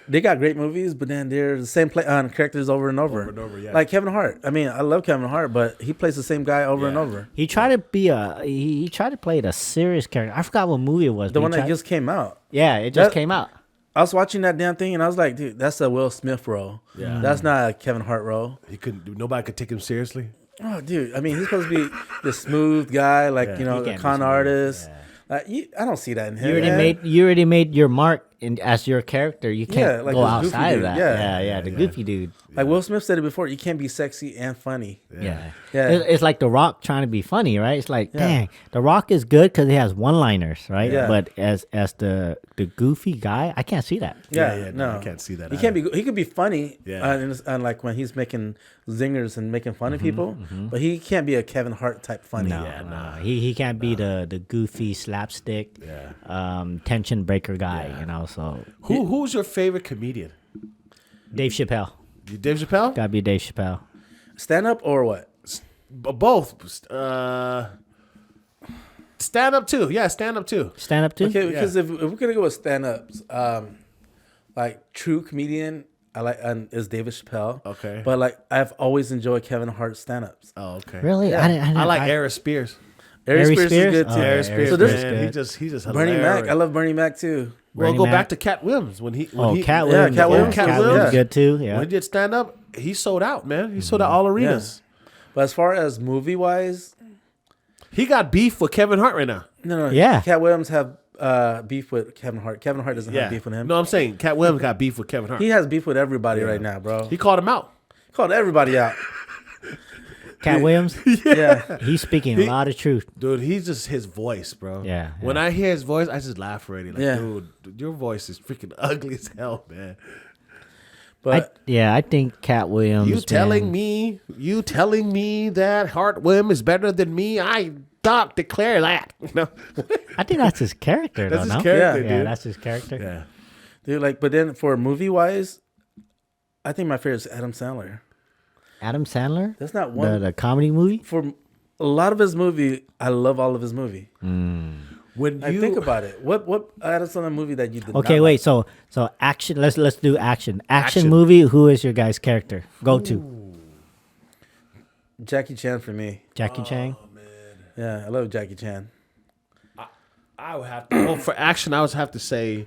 They got great movies, but then they're the same characters over and over. yeah. Like Kevin Hart. I mean, I love Kevin Hart, but he plays the same guy over and Yeah. over. He tried to be he tried to play a serious character. I forgot what movie it was. The but one he that tried- just came out. yeah, it just that- came out. I was watching that damn thing and I was like, dude, that's a Will Smith role. Yeah. That's not a Kevin Hart role. Nobody could take him seriously. Oh, dude. I mean, he's supposed to be the smooth guy, like, Yeah. you know, He the can't be con smooth, artist. Like, I don't see that in him. You already made your mark as your character. You can't Yeah, like go this goofy outside of dude. that. Yeah. Yeah, the goofy dude. Like Will Smith said it before, you can't be sexy and funny. Yeah. Yeah. It's like The Rock trying to be funny, right? It's like, dang, The Rock is good because he has one-liners, right? Yeah. But as the goofy guy, I can't see that. Yeah, no, no. I can't see that. He can't be. He could be funny, Yeah. and like when he's making zingers and making fun of people, but he can't be a Kevin Hart type funny. No, no, he can't be the goofy slapstick, Yeah. tension breaker guy, you know. So Who's your favorite comedian? Dave Chappelle, Dave Chappelle? gotta be Dave Chappelle. Stand up or what? Both. Stand up too. Yeah, stand up too. Stand up too. Okay, because if we're gonna go with stand ups, like true comedian, I like is David Chappelle. Okay. but like I've always enjoyed Kevin Hart stand ups. Oh, okay. Really? Yeah. I like Eric Spears. Ari Spears is good Oh, too. yeah, Eric Spears, So this- man, good. he's just Bernie hilarious. Mac, I love Bernie Mac too. Well, Bernie go Mac. back to Cat Williams when he. Cat yeah, Williams. Cat Williams. Cat Cat Williams Williams. is good too. Yeah. When he did stand up, he sold out, man. He sold out all arenas. But as far as movie wise, He got beef with Kevin Hart right now. no, Yeah. Cat Williams have beef with Kevin Hart. Kevin Hart doesn't have beef with him. No, I'm saying Cat Williams got beef with Kevin Hart. He has beef with everybody right now, bro. He called him out. Called everybody out. Cat Williams. Yeah. He's speaking a lot of truth. Dude, he's just his voice, bro. Yeah, When I hear his voice, I just laugh already. Like, Yeah. dude, your voice is freaking ugly as hell, man. But I think Cat Williams. You telling me that Heartworm is better than me? I don't declare that. No. I think that's his character. That's though, his no? character, Yeah, dude. that's his character. Yeah. dude, like, but then for movie wise, I think my favorite is Adam Sandler. Adam Sandler. That's not one The comedy movie. for a lot of his movie. I love all of his movie. When Like, you think about it. What Adam Sandler movie that you did? Okay, not wait. So action. Let's do action. Action Action. movie. Who is your guy's character? Go to like? Jackie Chan for me. Jackie Chan. Yeah, I love Jackie Chan. I would have to. Well, for action, I would have to say.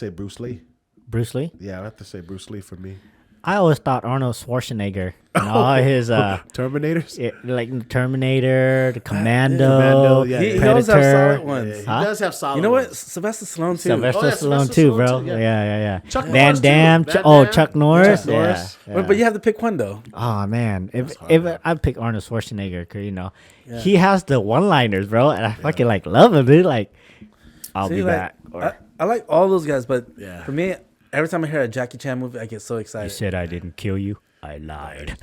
Bruce Lee. Bruce Lee. Yeah, I would have to say Bruce Lee for me. I always thought Arnold Schwarzenegger and all his Terminators. like Terminator, the Commando, Commando, yeah, He yeah. always have Predator. solid ones. He Huh? does have solid. You know what? ones. Sylvester Stallone too. Sylvester Oh, yeah, Stallone Sylvester too, Stallone bro. too, Yeah, yeah. yeah. Chuck Van Norris, too. Damme. Van Oh, Damme. Chuck Norris. Chuck Norris. Yeah, But you have to pick one though. Oh man, if I pick Arnold Schwarzenegger, 'cause, he has the one-liners, bro, and I fucking like love him, dude. Like, I'll See, be like, back. Or, I like all those guys, but Yeah. for me, every time I hear a Jackie Chan movie, I get so you excited. said I didn't kill you. I lied.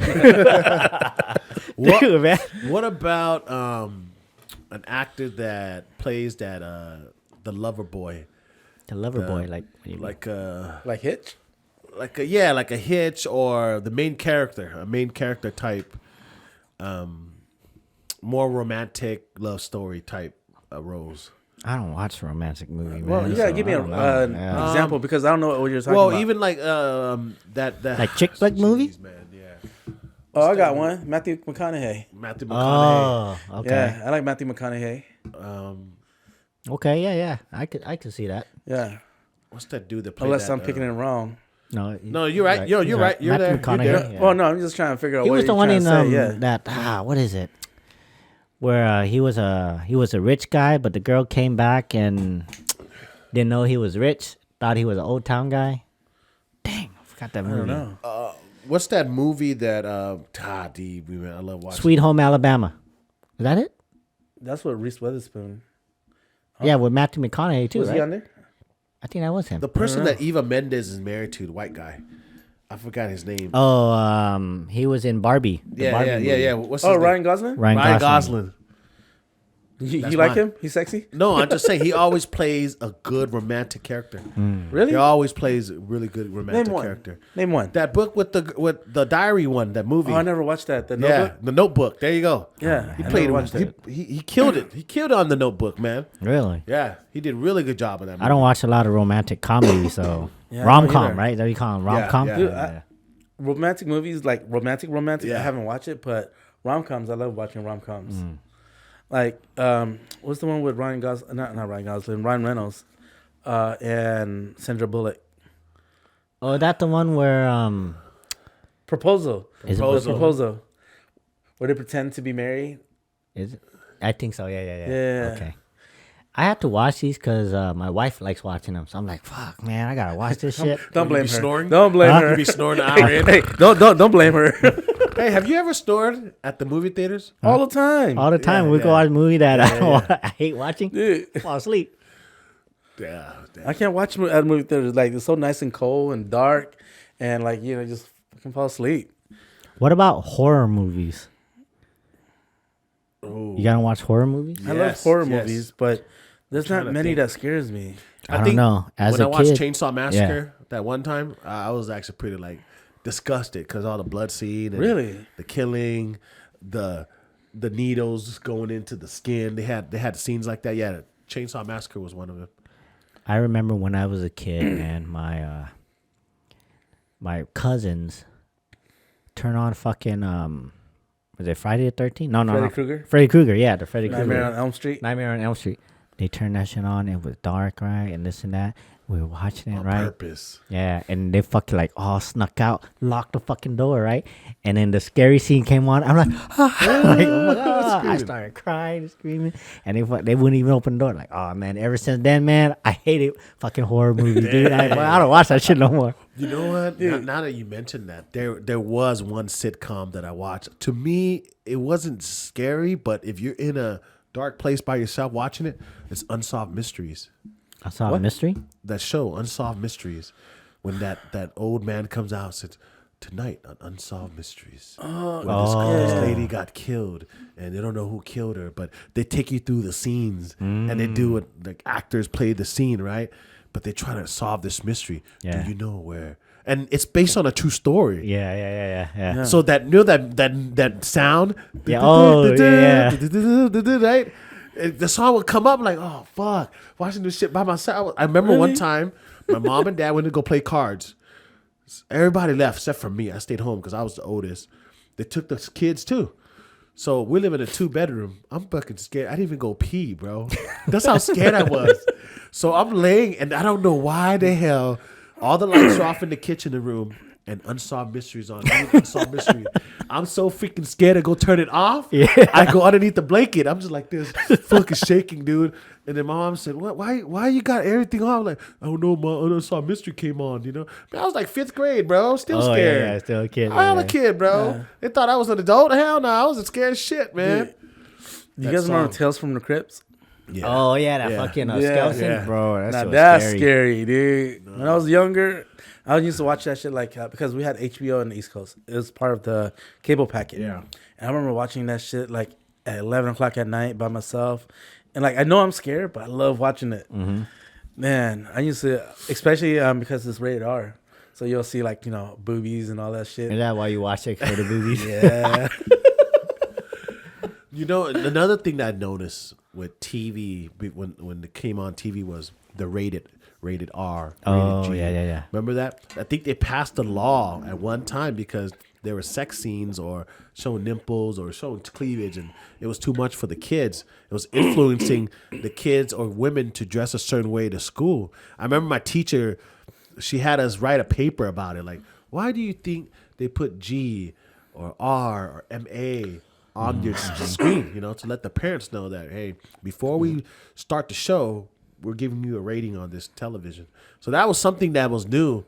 What- Dude, man. What about an actor that plays that the lover boy, The lover boy, like, what do you mean? Like Hitch. like a Hitch or a main character type, more romantic love story type roles. I don't watch romantic movies, man. Well, you gotta so give me I an don't know. Yeah. example because I don't know what you're talking Well, about. even like that Like chick flick movies? man, yeah. Oh, I got one. Matthew McConaughey. Matthew McConaughey. Oh, okay. Yeah, I like Matthew McConaughey. Okay, yeah. I could see that. Yeah, What's that dude that played unless that, I'm picking it wrong. No, you're right. You're He's right. You're Matthew there. You're McConaughey, there. yeah. Well, no, I'm just trying to figure out He what was the you're one trying in to say. Yeah. that what is it? Where he was a rich guy, but the girl came back and didn't know he was rich. Thought he was an old town guy. Dang, I forgot that I movie. don't know. What's that movie that I love watching? Sweet Home Alabama. Is that it? That's what Reese Witherspoon. Yeah, with Matthew McConaughey too, Was right? he on there? I think that was him. The person that Eva Mendes is married to, the white guy. I forgot his name. Oh, he was in Barbie. the Barbie movie. yeah. What's his Oh, name? Ryan Gosling. Ryan Gosling. Gosling. You That's like mine. him? He's sexy. No, I'm just saying he always plays a good romantic character. Really? He always plays a really good romantic Name one. character. Name one. That book with the diary one, that movie. Oh, I never watched that. The yeah, Notebook. the Notebook. There you go. Yeah, He I played never it. watched that. He killed it. He killed it on the Notebook, man. Really? Yeah, he did a really good job of that. Movie. I don't watch a lot of romantic comedy, so Yeah, I rom don't com, either. right? That you call them rom com. yeah. Dude, romantic movies, like romantic. Yeah. I haven't watched it, but rom coms. I love watching rom coms. Like, what's the one with Ryan Gosling? Not Ryan Gosling. Ryan Reynolds, and Sandra Bullock. Oh, that the one where Proposal. Is it Proposal. Where they pretend to be married. is it? I think so. Yeah. Yeah. Okay. I have to watch these because my wife likes watching them, so I'm like, "Fuck, man, I gotta watch this shit." Don't blame her. be snoring? Don't blame You her. be snoring an hour in. Hey, don't blame her. Hey, have you ever snored at the movie theaters? All the time. All the time Yeah, we go yeah. watch a movie that I don't want, I hate watching. Dude, Fall asleep. Yeah. I can't watch at movie theaters. Like, it's so nice and cold and dark, and like, just fucking fall asleep. What about horror movies? You gotta watch horror movies? I love Yes, horror yes. movies, but there's trying not to many think. that scares me. I don't know. As when a I watched kid, Chainsaw Massacre that one time, I was actually pretty like disgusted because all the blood scene, and Really? the killing, the needles going into the skin. They had scenes like that. Yeah, Chainsaw Massacre was one of them. I remember when I was a kid, man, my cousins turn on fucking was it Friday the 13th? No. Freddy Krueger? Freddy Krueger, yeah, the Freddy Nightmare Krueger. on Elm Street. Nightmare on Elm Street. They turned that shit on. It was dark, right, and this and that. We were watching it, right? Purpose. Yeah, and they fucking like all snuck out, locked the fucking door, right? And then the scary scene came on. I'm like, like, oh my God. I started crying, screaming, and they wouldn't even open the door. Like, oh man, ever since then, man, I hated fucking horror movies, dude. I don't watch that shit no more. You know what? Now that you mentioned that, there was one sitcom that I watched. To me, it wasn't scary, but if you're in a dark place by yourself watching it, it's Unsolved Mysteries. Unsolved mystery. That show, Unsolved Mysteries, when that old man comes out and says, "Tonight on Unsolved Mysteries, this lady got killed, and they don't know who killed her, but they take you through the scenes, and they do it. Like actors play the scene, right? But they try to solve this mystery. Yeah. Do you know where?" And it's based on a true story. Yeah. So that that sound, Yeah. Oh, yeah. right? The song would come up like, oh fuck, watching this shit by myself. I remember one time, my mom and dad went to go play cards. Everybody left except for me. I stayed home because I was the oldest. They took the kids too. So we live in a 2-bedroom. I'm fucking scared. I didn't even go pee, bro. That's how scared I was. So I'm laying, and I don't know why the hell all the lights are off in the kitchen room and Unsolved Mysteries on. Unsolved Mystery. I'm so freaking scared to go turn it off. Yeah. I go underneath the blanket. I'm just like this, fucking shaking, dude. And then my mom said, "What? Why you got everything on?" I'm like, "I don't know, my Unsolved Mystery came on." You know, man, I was like 5th grade, bro. Still scared. Yeah, still a kid. I was a kid, bro. Yeah. They thought I was an adult. Hell no, I was scared as shit, man. You guys remember Tales from the Crypts? Yeah. Oh yeah, that fucking skeleton, Yeah. bro. That's scary, dude. When I was younger, I used to watch that shit like because we had HBO on the East Coast. It was part of the cable packet. Yeah. And I remember watching that shit like at 11 o'clock at night by myself. And like I know I'm scared, but I love watching it. Mm-hmm. Man, I used to, especially because it's rated R. So you'll see like, boobies and all that shit. Is that why you watch it for the movies? Yeah. Another thing that I noticed with TV when it came on TV was the rated R. Oh, rated G. yeah. Remember that? I think they passed a law at one time because there were sex scenes or showing nipples or showing cleavage, and it was too much for the kids. It was influencing the kids or women to dress a certain way to school. I remember my teacher, she had us write a paper about it. Like, why do you think they put G or R or MA on your screen, to let the parents know that, hey, before we start the show, we're giving you a rating on this television. So that was something that was new,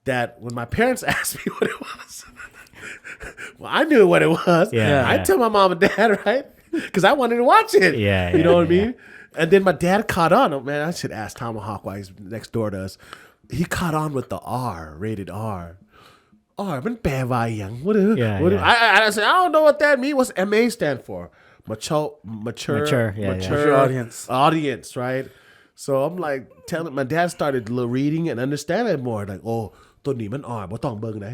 that when my parents asked me what it was, well, I knew what it was. Yeah. I tell my mom and dad, right? Because I wanted to watch it. Yeah, You know what I yeah. mean? And then my dad caught on. Oh, man, I should ask Tomahawk why he's next door to us. He caught on with the R, rated R. Man, bad young. What? I said, I don't know what that means. What's MA stand for? Mature audience, right? So I'm like telling my dad started reading and understanding more. Like, oh, ตัวนี้มันอ่อนบ่ต้องเบิ่งนะ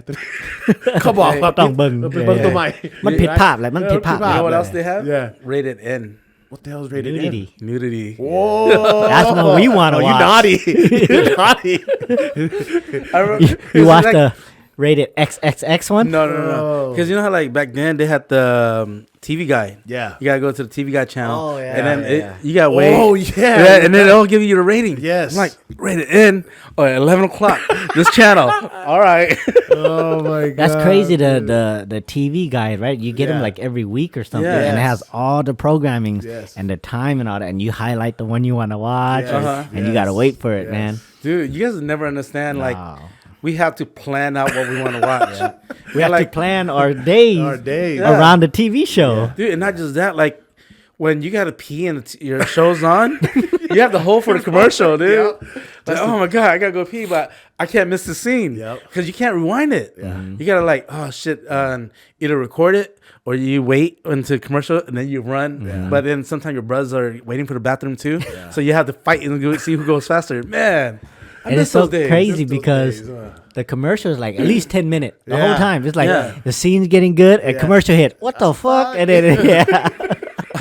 เขาบอก บ่ต้องเบิ่ง เบิ่งตัวใหม่ มันผิดภาพแหละมันผิดภาพ You know what else they have? Yeah. Rated N. What the hell is rated Nudity. N? Nudity. Whoa. That's what we want to Oh, watch. you naughty. You naughty. I remember, You watch like, the rated XXX one? No. Because you know how like back then they had the TV guide. Yeah. You gotta go to the TV guide channel. Oh, yeah. And then Yeah. you gotta wait. Oh, yeah. And then they'll give you the rating. Yes. I'm like, rated N or 11 o'clock. This channel. All right. Oh my god. That's crazy. The TV guide, right? You get them Yeah. like every week or something, Yes. and it has all the programming Yes. and the time and all that, and you highlight the one you want to watch, Yes. and you gotta wait for it, Yes. man. Dude, you guys never understand. Like, No. we have to plan out what we want to watch. We have to plan our days, Our days. around the TV show. Dude, and not just that, like when you gotta pee and your show's on, you have to hold for the commercial, dude. Yep. Like, oh my god, I gotta go pee, but I can't miss the scene Yep. because you can't rewind it. You gotta like, oh shit, either record it or you wait until commercial and then you run. But then sometimes your brothers are waiting for the bathroom too, so you have to fight and go see who goes faster. Man, I And miss it's so those days. crazy Miss those because days, the commercial is like at least 10 minutes the whole Yeah. time. It's like Yeah. the scene's getting good, a commercial hit. What the fuck? And then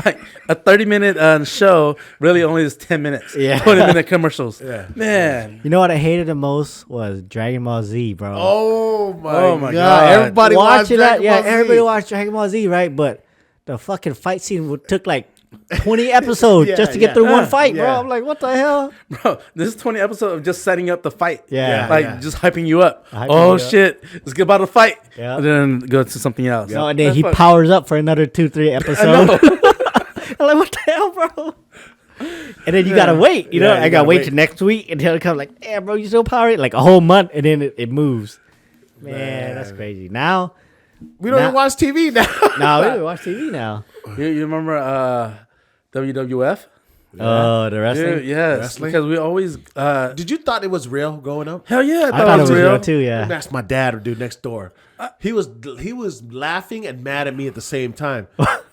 Like a 30-minute show really only is 10 minutes. Yeah. 20-minute commercials. Yeah. Man. You know what I hated the most was Dragon Ball Z, bro. Oh my God. god. Everybody watching that, Dragon yeah, Ball Z. everybody watched Dragon Ball Z, right? But the fucking fight scene took like 20 episodes just to get through one fight, bro. yeah. I'm like, what the hell? Bro, this is 20 episodes of just setting up the fight. Yeah. Like just hyping you up. Hyping Oh you up. shit. Let's get about to fight. Yeah. And then go to something else. No, and then That's he fuck- powers up for another 2-3 episodes. I'm like, what the hell, bro? And then you gotta wait, you know. Yeah, you I gotta gotta wait wait. till next week until it comes. Like, damn, bro, you so powered. Like a whole month, and then it moves. Man, that's crazy. Now, We don't Now- even watch TV now. now we watch TV now. You remember WWF? Oh, the wrestling. Dude, yes, Wrestling? because we always. Did you thought it was real growing up? Hell yeah, I thought it was real too. Let Yeah. me ask my dad, dude, next door. He was laughing and mad at me at the same time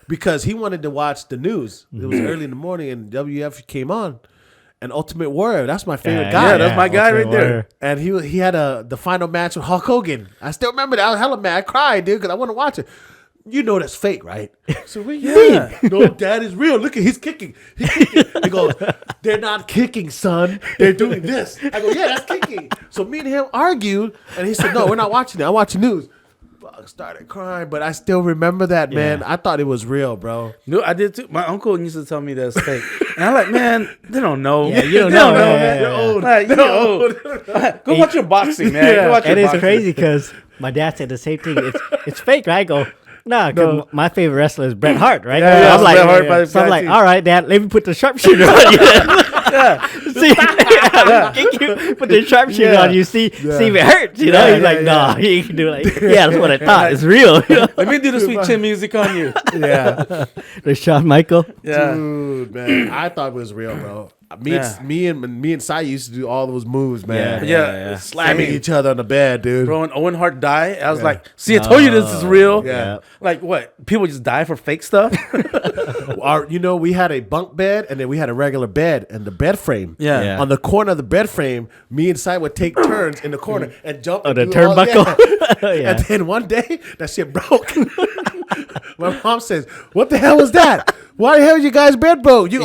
because he wanted to watch the news. It was early in the morning and WF came on, and Ultimate Warrior. That's my favorite guy. Yeah, that's my guy Ultimate right there. Warrior. And he had the final match with Hulk Hogan. I still remember that. I was hella mad. I cried, dude, because I want to watch it. You know that's fake, right? So what do you mean? No, Dad is real. Look at he's kicking. He's kicking. He goes, they're not kicking, son. They're doing this. I go, yeah, that's kicking. So me and him argued, and he said, no, we're not watching it. I'm watching news. I started crying, but I still remember that, man. I thought it was real, bro. No, I did too. My uncle used to tell me that's fake, and I'm like, man, they don't know. Yeah, you don't They know, man. man. You're old. Like, you're old. Go watch your boxing, man. Go watch your And it's boxing. crazy because my dad said the same thing. It's fake, right? I go, nah, because my favorite wrestler is Bret Hart, right? Yeah, I'm like, Bret Hart by the so I'm like, too. all right, Dad, let me put the sharpshooter on you. See, kick you, put the sharpshooter on you. See if it hurts. You know, Yeah, he's like, nah, you can do it. Like, yeah, that's what I thought. It's real. You know? Let me do the sweet chin music on you. Yeah. The Shawn Michael. Yeah. Dude, man. I thought it was real, bro. Me and Sai used to do all those moves, man. Yeah. Slamming each other on the bed, dude. Bro, when Owen Hart died, I was like, see, I told you this is real. Yeah. Like, what? People just die for fake stuff? We had a bunk bed and then we had a regular bed and the bed frame. Yeah. Yeah. On the corner of the bed frame, me and Sai would take turns in the corner and jump. Oh, and the do all- turnbuckle? yeah. Yeah. And then one day, that shit broke. My mom says, "What the hell was that? Why the hell you guys bed broke? This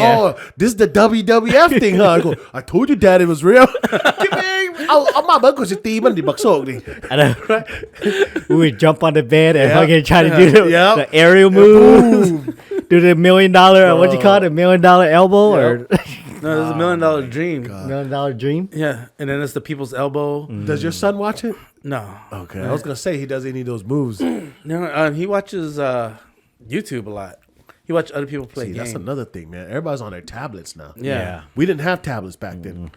is the WWF thing, huh?" I go, "I told you, Dad, it was real." We would jump on the bed and Yep. fucking try to do the aerial move. Do the $1 million, what you call it, $1 million elbow or No, it was $1 million dream. $1 million dream? Yeah. And then it's the people's elbow. Does your son watch it? No. Okay, I was gonna say he does any of those moves. No, he watches YouTube a lot. He watches other people play See, games. that's another thing, man. Everybody's on their tablets now. Yeah. We didn't have tablets back then.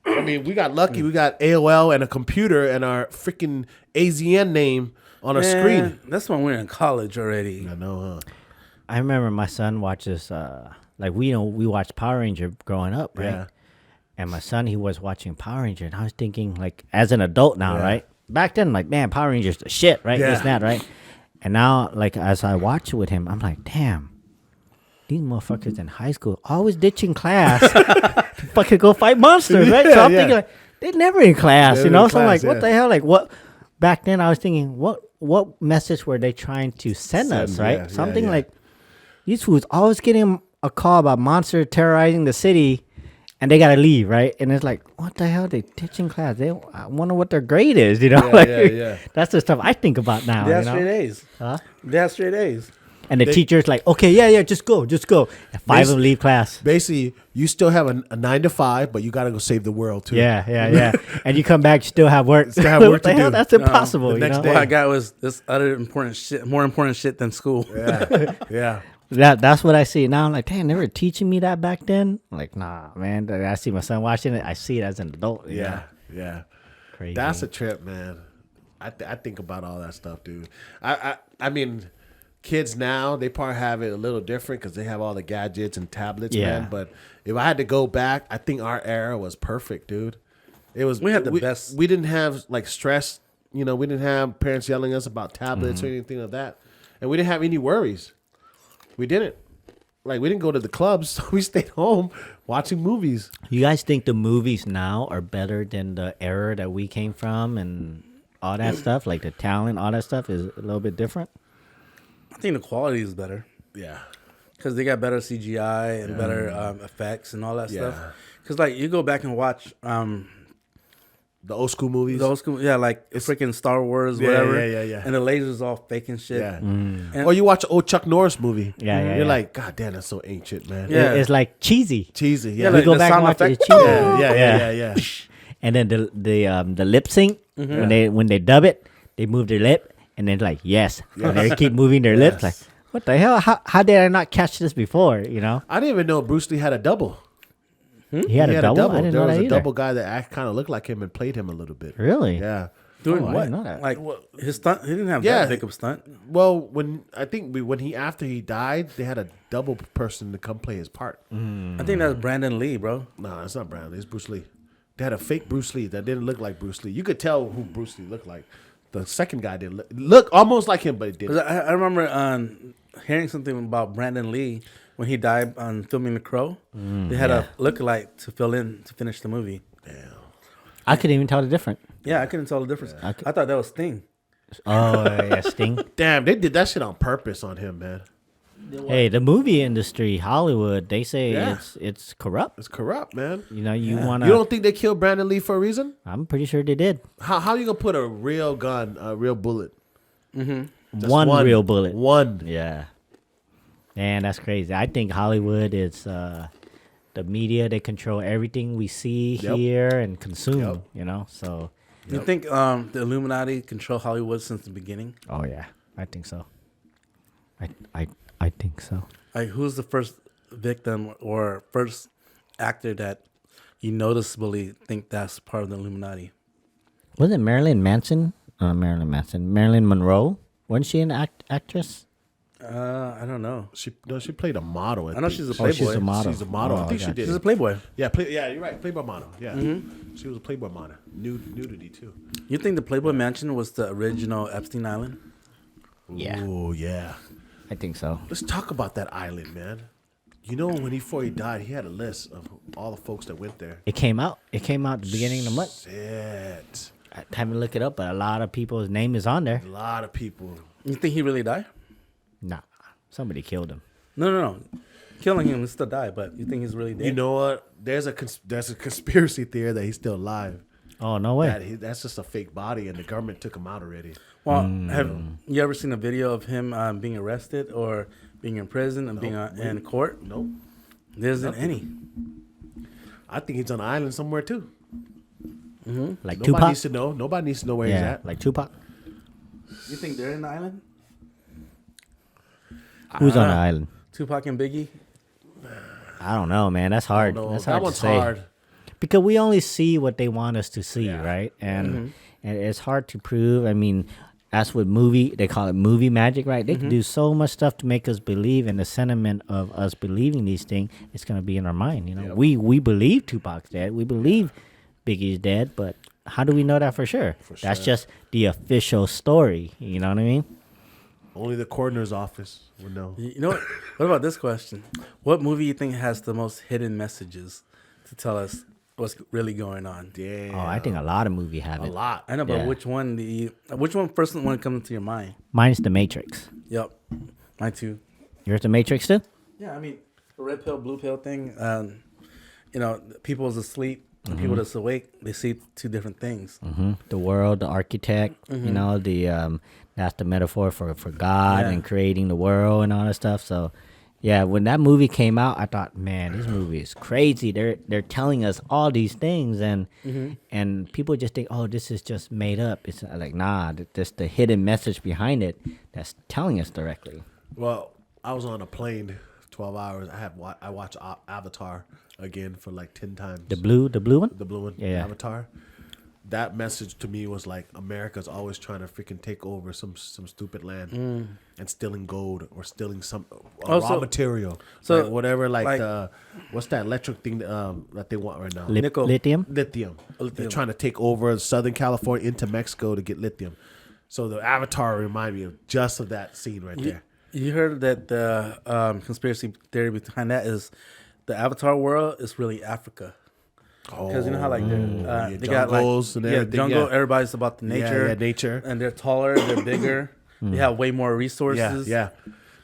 I mean, we got lucky. We got AOL and a computer and our freaking AZN name on our screen. That's when we were in college already. I know, huh? I remember my son watches, we watched Power Ranger growing up, right? Yeah. And my son, he was watching Power Ranger, and I was thinking, like, as an adult now, right? Back then, like, man, Power Ranger's the shit, right? Yeah. This and that, right? And now, like, as I watch it with him, I'm like, damn, these motherfuckers in high school always ditching class to fucking go fight monsters, right? So I'm thinking, like, they're never in class, Never you know? in So I'm like, class, what the hell? Like, what? Back then, I was thinking, what message were they trying to send us, right? yeah, Something yeah. like, these fools always getting a call about monster terrorizing the city, and they gotta leave, right? And it's like, what the hell? They teaching class. I wonder what their grade is, you know? Yeah. That's the stuff I think about now. They have you know? straight A's. Huh? They have straight A's. And the teacher's like, okay, yeah, just go. And 5 of them leave class. Basically, you still have a 9 to 5, but you got to go save the world too. Yeah. And you come back, you still have work. Still have work What the to hell? do. That's impossible. the You next know? day. What I got was this other important shit, more important shit than school. Yeah. That's what I see now. I'm like, damn, they were teaching me that back then. I'm like, nah, man. I see my son watching it. I see it as an adult. you know? Yeah. Crazy. That's a trip, man. I think about all that stuff, dude. I mean, kids now, they probably have it a little different because they have all the gadgets and tablets, Yeah. man. But if I had to go back, I think our era was perfect, dude. It was. We had the best. We didn't have like stress. You know, we didn't have parents yelling at us about tablets or anything like that, and we didn't have any worries. We didn't. Like, we didn't go to the clubs. So we stayed home watching movies. You guys think the movies now are better than the era that we came from and all that stuff? Like the talent, all that stuff is a little bit different? I think the quality is better Yeah. because they got better CGI and better effects and all that stuff. Yeah. Because like you go back and watch The old school movies. the old school, like freaking Star Wars, whatever. Yeah. And the lasers all fake and shit. Yeah. And- Or you watch an old Chuck Norris movie. Yeah. You're like, God damn, that's so ancient, man. Yeah. It's like cheesy. Cheesy. Yeah, Yeah. We like go the back and sound watch it. effect. It's cheesy. Yeah. And then the lip sync when they dub it, they move their lip and then like yes, and they keep moving their lips. Like what the hell? How did I not catch this before? You know, I didn't even know Bruce Lee had a double. he had a double. I didn't There know was that a either. double guy that kind of looked like him and played him a little bit. Really? Yeah. Doing Oh, I what? didn't know that. Like his stunt? He didn't have Yeah. that big of a stunt. Well, when after he died, they had a double person to come play his part. I think that's Brandon Lee, bro. No, it's not Brown. It's Bruce Lee. They had a fake Bruce Lee that didn't look like Bruce Lee. You could tell who Bruce Lee looked like. The second guy didn't look almost like him, but it 'Cause didn't. I remember hearing something about Brandon Lee when he died on filming The Crow. They had a lookalike to fill in to finish the movie. Damn. I couldn't even tell the difference. Yeah, I couldn't tell the difference. I thought that was Sting. Oh, yeah, Sting. Damn, they did that shit on purpose on him, man. Hey, the movie industry, Hollywood, they say Yeah. it's corrupt. It's corrupt, man. You know, you want You to. don't think they killed Brandon Lee for a reason? I'm pretty sure they did. How you gonna put a real gun, a real bullet? Just One real bullet. One. Yeah. Man, that's crazy. I think Hollywood is the media. They control everything we see, Yep. hear, and consume. Yep. You know, so. You think the Illuminati control Hollywood since the beginning? Oh yeah, I think so. I think so. Like, who's the first victim or first actor that you noticeably think that's part of the Illuminati? Was it Marilyn Manson? Marilyn Monroe. Wasn't she an actress? I don't know. She played a model. I know she's a Oh, Playboy. she's a model. She's a model. Oh, I think she gotcha. did. She's a Playboy. Yeah, you're right. Playboy model. Yeah, she was a Playboy model. Nudity too. You think the Playboy Mansion was the original Epstein Island? Yeah. Oh yeah. I think so. Let's talk about that island, man. You know, before he died, he had a list of all the folks that went there. It came out. It came out at the beginning of the month. Shit. I haven't looked it up, but a lot of people's name is on there. A lot of people. You think he really died? Nah, somebody killed him. No. Killing him is still die, but you think he's really dead? You know what? There's a conspiracy theory that he's still alive. Oh no way! That's just a fake body, and the government took him out already. Well, have you ever seen a video of him being arrested or being in prison and being in court? Nope. There isn't any. I think he's on an island somewhere too. Like Nobody Tupac. needs to know. Nobody needs to know where he's Yeah, at. like Tupac. You think they're in the island? Who's on the island? Tupac and Biggie? I don't know, man. That's hard. No, That's that hard one's to say. hard. Because we only see what they want us to see, right? And it's hard to prove. I mean, as with movie, they call it movie magic, right? They can do so much stuff to make us believe, and the sentiment of us believing these things is going to be in our mind. You know, we believe Tupac's dead, we believe Biggie's dead, but how do we know that for sure? That's just the official story. You know what I mean? Only the coroner's office would know. You know what? What about this question? What movie you think has the most hidden messages to tell us what's really going on? Damn. Oh, I think a lot of movies have a it. lot. I know, but Yeah. which one first one comes into your mind? Mine's The Matrix. Yep, mine too. Yours The Matrix too? Yeah, I mean, the red pill, blue pill thing. You know, people's asleep and people that's awake. They see two different things. The world, the architect, you know, that's the metaphor for God and creating the world and all that stuff. So, yeah, when that movie came out, I thought, man, this movie is crazy. They're telling us all these things, and people just think, oh, this is just made up. It's like, nah, there's the hidden message behind it that's telling us directly. Well, I was on a plane 12 hours. I watched Avatar again for like 10 times. The blue one? The blue one, Yeah. Avatar. That message to me was like America's always trying to freaking take over some stupid land and stealing gold or stealing some raw material. so, Like whatever, like- what's that electric thing that they want right now? Nickel. Lithium? Lithium. They're trying to take over Southern California into Mexico to get lithium. So the Avatar reminded me of just of that scene right there. You heard that the conspiracy theory behind that is the Avatar world is really Africa. Because you know how like they got like jungles and everything, jungle. yeah. Everybody's about the nature, Yeah, nature. and they're taller, they're bigger, they have way more resources. Yeah.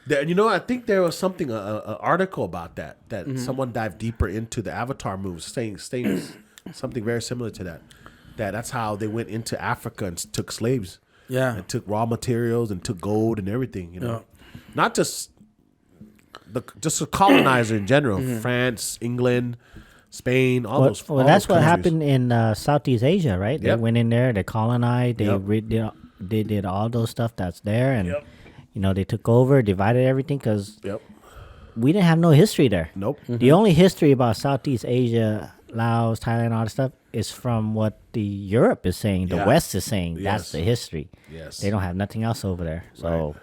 You know, I think there was something, an article about that someone dived deeper into the Avatar movies, saying something very similar to that. That's how they went into Africa and took slaves. Yeah. And took raw materials and took gold and everything. You know, not just a colonizer in general. France, England, Spain, all those. Well, all that's those what countries. happened in Southeast Asia, right? They Yep. went in there, they colonized, they Yep. they did all those stuff that's there, and you know they took over, divided everything because Yep. we didn't have no history there. Nope. The only history about Southeast Asia Laos, Thailand, all that stuff is from what the Europe is saying. The Yeah. West is saying that's Yes. the history. Yes. They don't have nothing else over there. So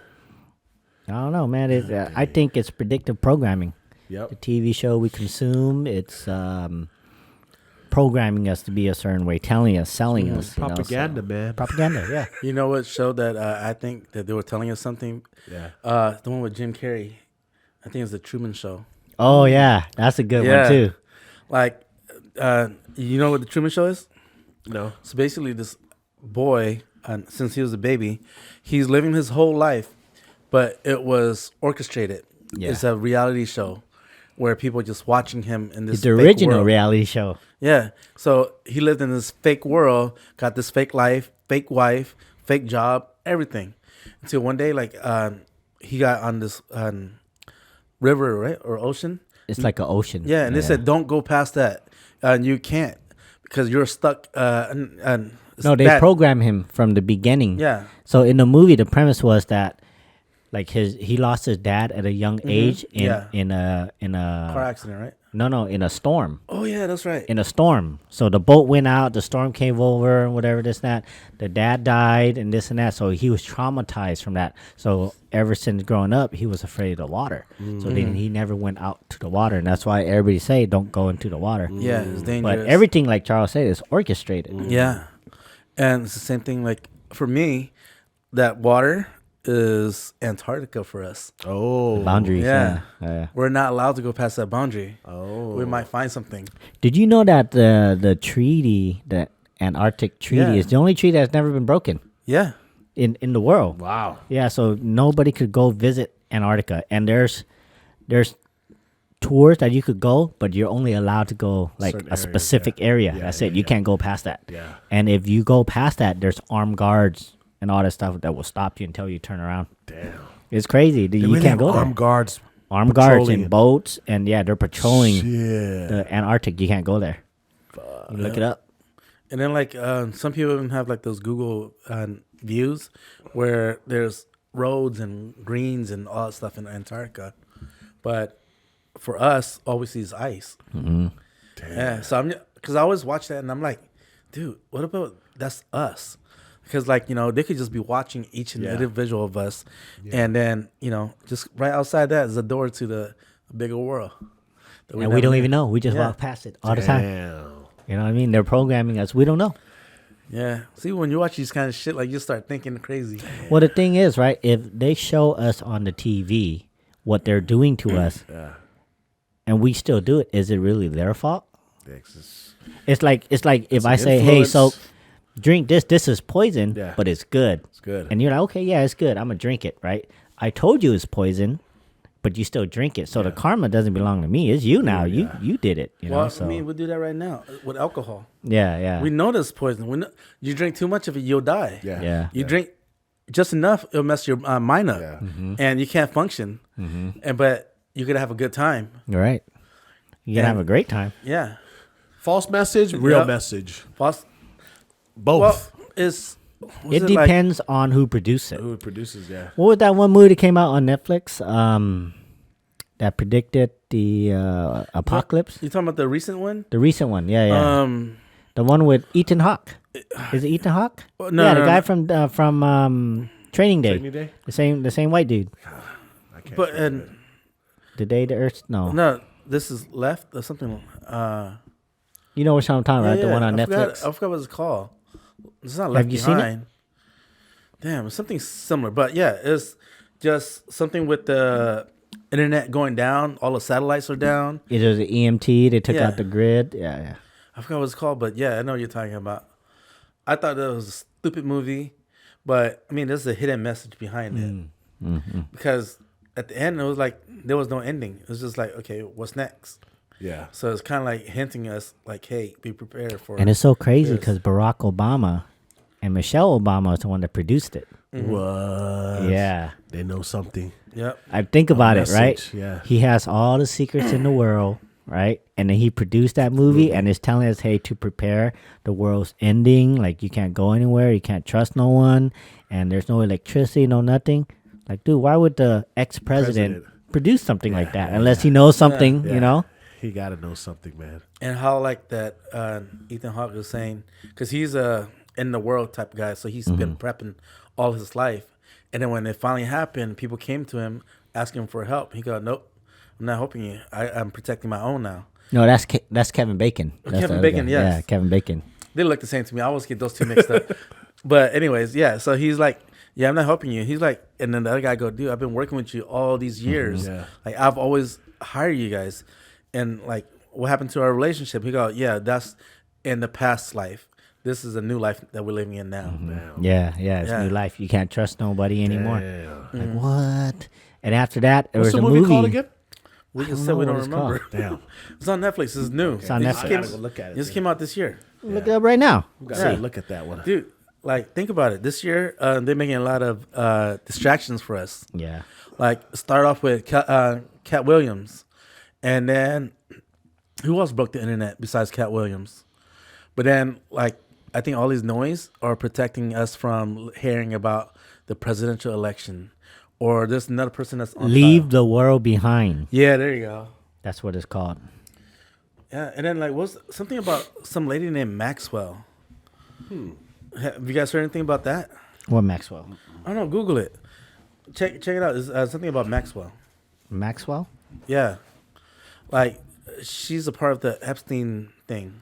I don't know, man. I think it's predictive programming. Yep. The TV show we consume, it's programming us to be a certain way, telling us, selling us. you know, so- Propaganda, man. Propaganda, yeah. You know what show that I think that they were telling us something? Yeah. The one with Jim Carrey. I think it's the Truman Show. Oh yeah, that's a good Yeah. one too. Like, you know what the Truman Show is? No. So basically, this boy, since he was a baby, he's living his whole life, but it was orchestrated. Yeah. It's a reality show where people just watching him in this It's the fake original world. reality show. Yeah. So he lived in this fake world, got this fake life, fake wife, fake job, everything. Until one day, like, he got on this river, right? Or ocean. It's like an ocean. Yeah. And they said, don't go past that. And you can't because you're stuck. And it's No, they bad. program him from the beginning. Yeah. So in the movie, the premise was that, like he lost his dad at a young age in a Car accident, right? in a storm. Oh, yeah, that's right. In a storm. So the boat went out, the storm came over, whatever this that. The dad died and this and that. So he was traumatized from that. So ever since growing up, he was afraid of the water. So then he never went out to the water, and that's why everybody say don't go into the water. Yeah, it's dangerous. But everything, like Charles said, is orchestrated. Yeah. And it's the same thing, like, for me, that water is Antarctica for us. Oh. Boundaries. Yeah. Yeah. We're not allowed to go past that boundary. Oh. We might find something. Did you know that the treaty, the Antarctic Treaty, Yeah. is the only treaty that's never been broken Yeah. in the world? Wow. Yeah, so nobody could go visit Antarctica, and there's tours that you could go, but you're only allowed to go like Certain a areas, specific yeah. area. Yeah, That's yeah, it. You yeah. can't go past that. Yeah. And if you go past that, there's armed guards and all that stuff that will stop you until you turn around. Damn. It's crazy. They You really can't have go there. armed guards. Armed guards patrolling in it. boats, and yeah, they're patrolling Yeah. the Antarctic. You can't go there. You look it up. And then, like, some people even have, like, those Google views where there's roads and greens and all that stuff in Antarctica. But for us, all we see is ice. Damn. Yeah, so because I always watch that and I'm like, dude, what about that's us? Because, like, you know, they could just be watching each and Yeah. individual of us, and then, you know, just right outside that is a door to the bigger world. that And we never don't knew. even know. We just Yeah. walk past it all the time. Damn. You know what I mean? They're programming us. We don't know. Yeah. See, when you watch these kind of shit, like, you start thinking crazy. Well, the thing is, right? If they show us on the TV what they're doing to us, Yeah. and we still do it, is it really their fault? Texas. It's like if I an say, "Hey, so influence. drink this. This is poison, Yeah. but it's good." It's good. And you're like, "Okay, yeah, it's good. I'm gonna drink it." Right? I told you it's poison, but you still drink it. So the karma doesn't belong to me. It's you now. Yeah. You did it. You know. Well, So I mean, we do that right now with alcohol. yeah. We know there's poison. You drink too much of it, you'll die. Yeah. Yeah. You drink just enough, it'll mess your mind up, Yeah. and you can't function. And but you're gonna have a good time. You're right. You can And- have a great time. Yeah. False message, real Yep. message. Boss. Both. Well, it's It depends on who produced it. Who it produces, yeah. What was that one movie that came out on Netflix? That predicted the apocalypse. You talking about the recent one? The recent one, yeah. The one with Ethan Hawke. Is it Ethan Hawke? No, yeah, the no, guy no. from Training Day. Training Day? The same white dude. I can't But remember it. The Day the Earth. No. no, this is left or something. You know what I'm talking about? Yeah, The one on I Netflix. forgot what it's called. It's not Left Have you seen it? Behind. Damn, it's something similar. But yeah, it's just something with the internet going down. All the satellites are down. It was an EMT. They took Yeah. out the grid. Yeah. I forgot what it's called, but yeah, I know what you're talking about. I thought that was a stupid movie, but I mean, there's a hidden message behind it. Mm-hmm. Because at the end, it was like there was no ending. It was just like, okay, what's next? Yeah. So it's kind of like hinting us, like, hey, be prepared for. And it's so crazy Yes. because Barack Obama and Michelle Obama is the one that produced it. What? Yeah. They know something. Yep. I think about it, right? message, yeah. He has all the secrets in the world, right? And then he produced that movie and is telling us, hey, to prepare the world's ending. Like, you can't go anywhere. You can't trust no one. And there's no electricity, no nothing. Like, dude, why would the ex-president President. produce something like that? Unless he knows something, Yeah. you know? He got to know something, man. And how like that Ethan Hawke was saying, because he's a in the world type guy, so he's been prepping all his life. And then when it finally happened, people came to him asking for help. He go, "Nope, I'm not helping you. I'm protecting my own now." No, that's Kevin Bacon. That's Kevin the other Bacon, guy. yes. Yeah, Kevin Bacon. They look the same to me. I always get those two mixed up. But anyways, yeah. So he's like, "Yeah, I'm not helping you." He's like, and then the other guy go, "Dude, I've been working with you all these years. Yeah. Like I've always hired you guys, and like, what happened to our relationship?" He go, "Yeah, that's in the past life. This is a new life that we're living in now." Yeah, it's Yeah. new life. You can't trust nobody anymore. Damn. Like what? And after that, there What's was the a movie called again? We just don't said we know don't what it's remember. called. Damn. It's on Netflix. It's new. It's on It Netflix. just I came- gotta go look at it. it just came out this year. Look it up right now. Gotta See. look at that one. Dude, like, think about it. This year, they're making a lot of distractions for us. Yeah. Like, start off with Cat Williams. And then, who else broke the internet besides Cat Williams? But then, like, I think all these noise are protecting us from hearing about the presidential election. Or there's another person that's on Leave trial. the world behind. Yeah, there you go. That's what it's called. Yeah, and then, like, what's something about some lady named Maxwell? Have you guys heard anything about that? What Maxwell? I don't know. Google it. Check it out. There's something about Maxwell. Maxwell? Yeah, like she's a part of the Epstein thing.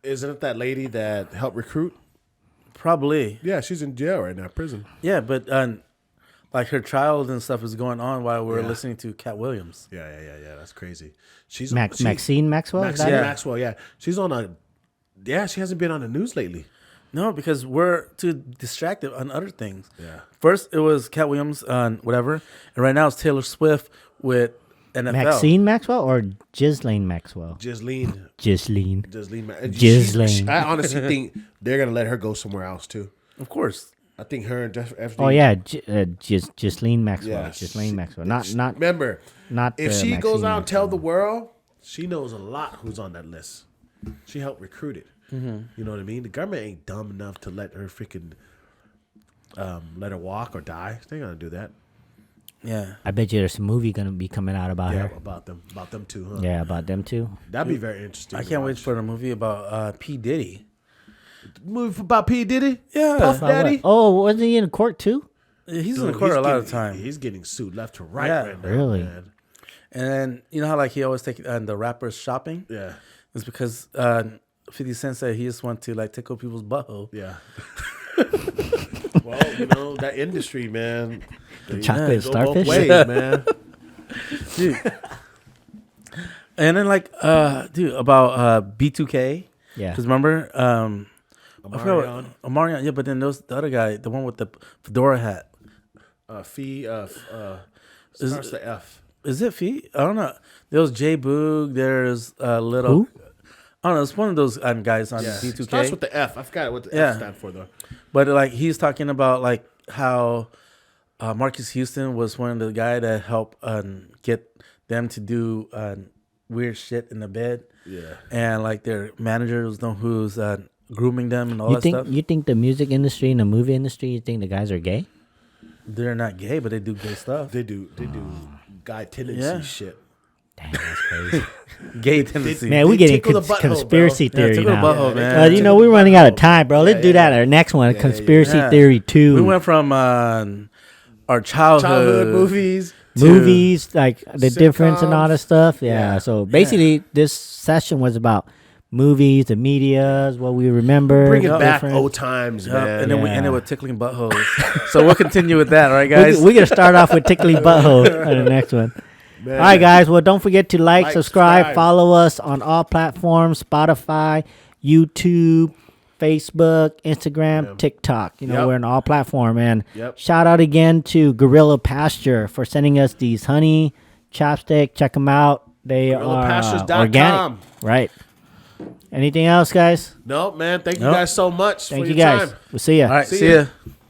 Isn't it that lady that helped recruit? Probably. Yeah, she's in jail right now, prison. Yeah, but like her trial and stuff is going on while we're Yeah. listening to Cat Williams. Yeah. That's crazy. She's Maxine Maxwell? Is that Maxine it? Maxwell. Yeah, she's on a. Yeah, she hasn't been on the news lately. No, because we're too distracted on other things. Yeah. First, it was Cat Williams on whatever, and right now it's Taylor Swift with NFL. Maxine Maxwell or Ghislaine Maxwell? Ghislaine. Ghislaine. Ghislaine. I honestly think they're gonna let her go somewhere else too. Of course. I think her and Jeff. Oh yeah, Ghislaine Maxwell. Yeah, Ghislaine Maxwell. Not Remember, not. if she goes Maxine out and tell the Maxwell. world, she knows a lot who's on that list. She helped recruit it. You know what I mean? The government ain't dumb enough to let her freaking let her walk or die. They ain't gonna do that. Yeah. I bet you there's a movie gonna be coming out about Yeah, her. about them too, huh? Yeah, about them too. That'd be very interesting. I to can't wait watch. for the movie about P. Diddy. movie about P Diddy. Yeah. Puff About Daddy. what? Oh, wasn't he in court too? He's Dude, in court a lot getting- of time. He's getting sued left to right Yeah. right now. Really? Man. And then, you know how like he always take the rappers shopping? Yeah. It's because 50 Cent said he just want to like tickle people's butthole. Yeah. Well, you know, that industry, man. They chocolate go starfish? both ways, man. Dude. And then like dude, about B2K. Yeah. Because remember, I forgot Omarion. Omarion, yeah, but then there's the other guy, the one with the fedora hat. Fee, Is starts it- the F. Is it Fee? I don't know. There was J Boog, there's little Who? I don't know, it's one of those guys on Yeah. B2K. Starts with the F. I forgot what the Yeah. F stand for though. But like he's talking about like how Marcus Houston was one of the guy that helped get them to do weird shit in the bed, Yeah. and like their manager was the one who's grooming them and all You that think stuff. you think the music industry and the movie industry? You think the guys are gay? They're not gay, but they do gay stuff. They do guy tendency Yeah. shit. Damn, that's crazy. Gay tendency. Man, we They getting tickle the butthole, conspiracy bro. Yeah, theory tickle the now. butthole, man. they You tickle know, the we're running out of butthole. time, bro. Let's do that. Our next one, conspiracy Yeah. theory 2. We went from our Childhood movies. movies, like the difference and all that sitcoms. stuff. Yeah. Yeah. So basically, this session was about movies, the medias, what we remember. Bring it back different. old times, Yep, man. and then we Yeah. ended with tickling buttholes. So we'll continue with that, all right, guys? We're going to start off with tickling butthole on the next one. Man. All right, guys. Well, don't forget to like, subscribe, subscribe. follow us on all platforms: Spotify, YouTube, Facebook, Instagram, TikTok. You know, Yep. we're on all platform. And Yep. shout out again to Gorilla Pasture for sending us these honey chopstick. Check them out. They are GorillaPastures.com. organic. Right. Anything else, guys? No, man. Thank you Nope. guys so much. Thank for you your guys. time. We'll see ya. All right, See see ya. ya.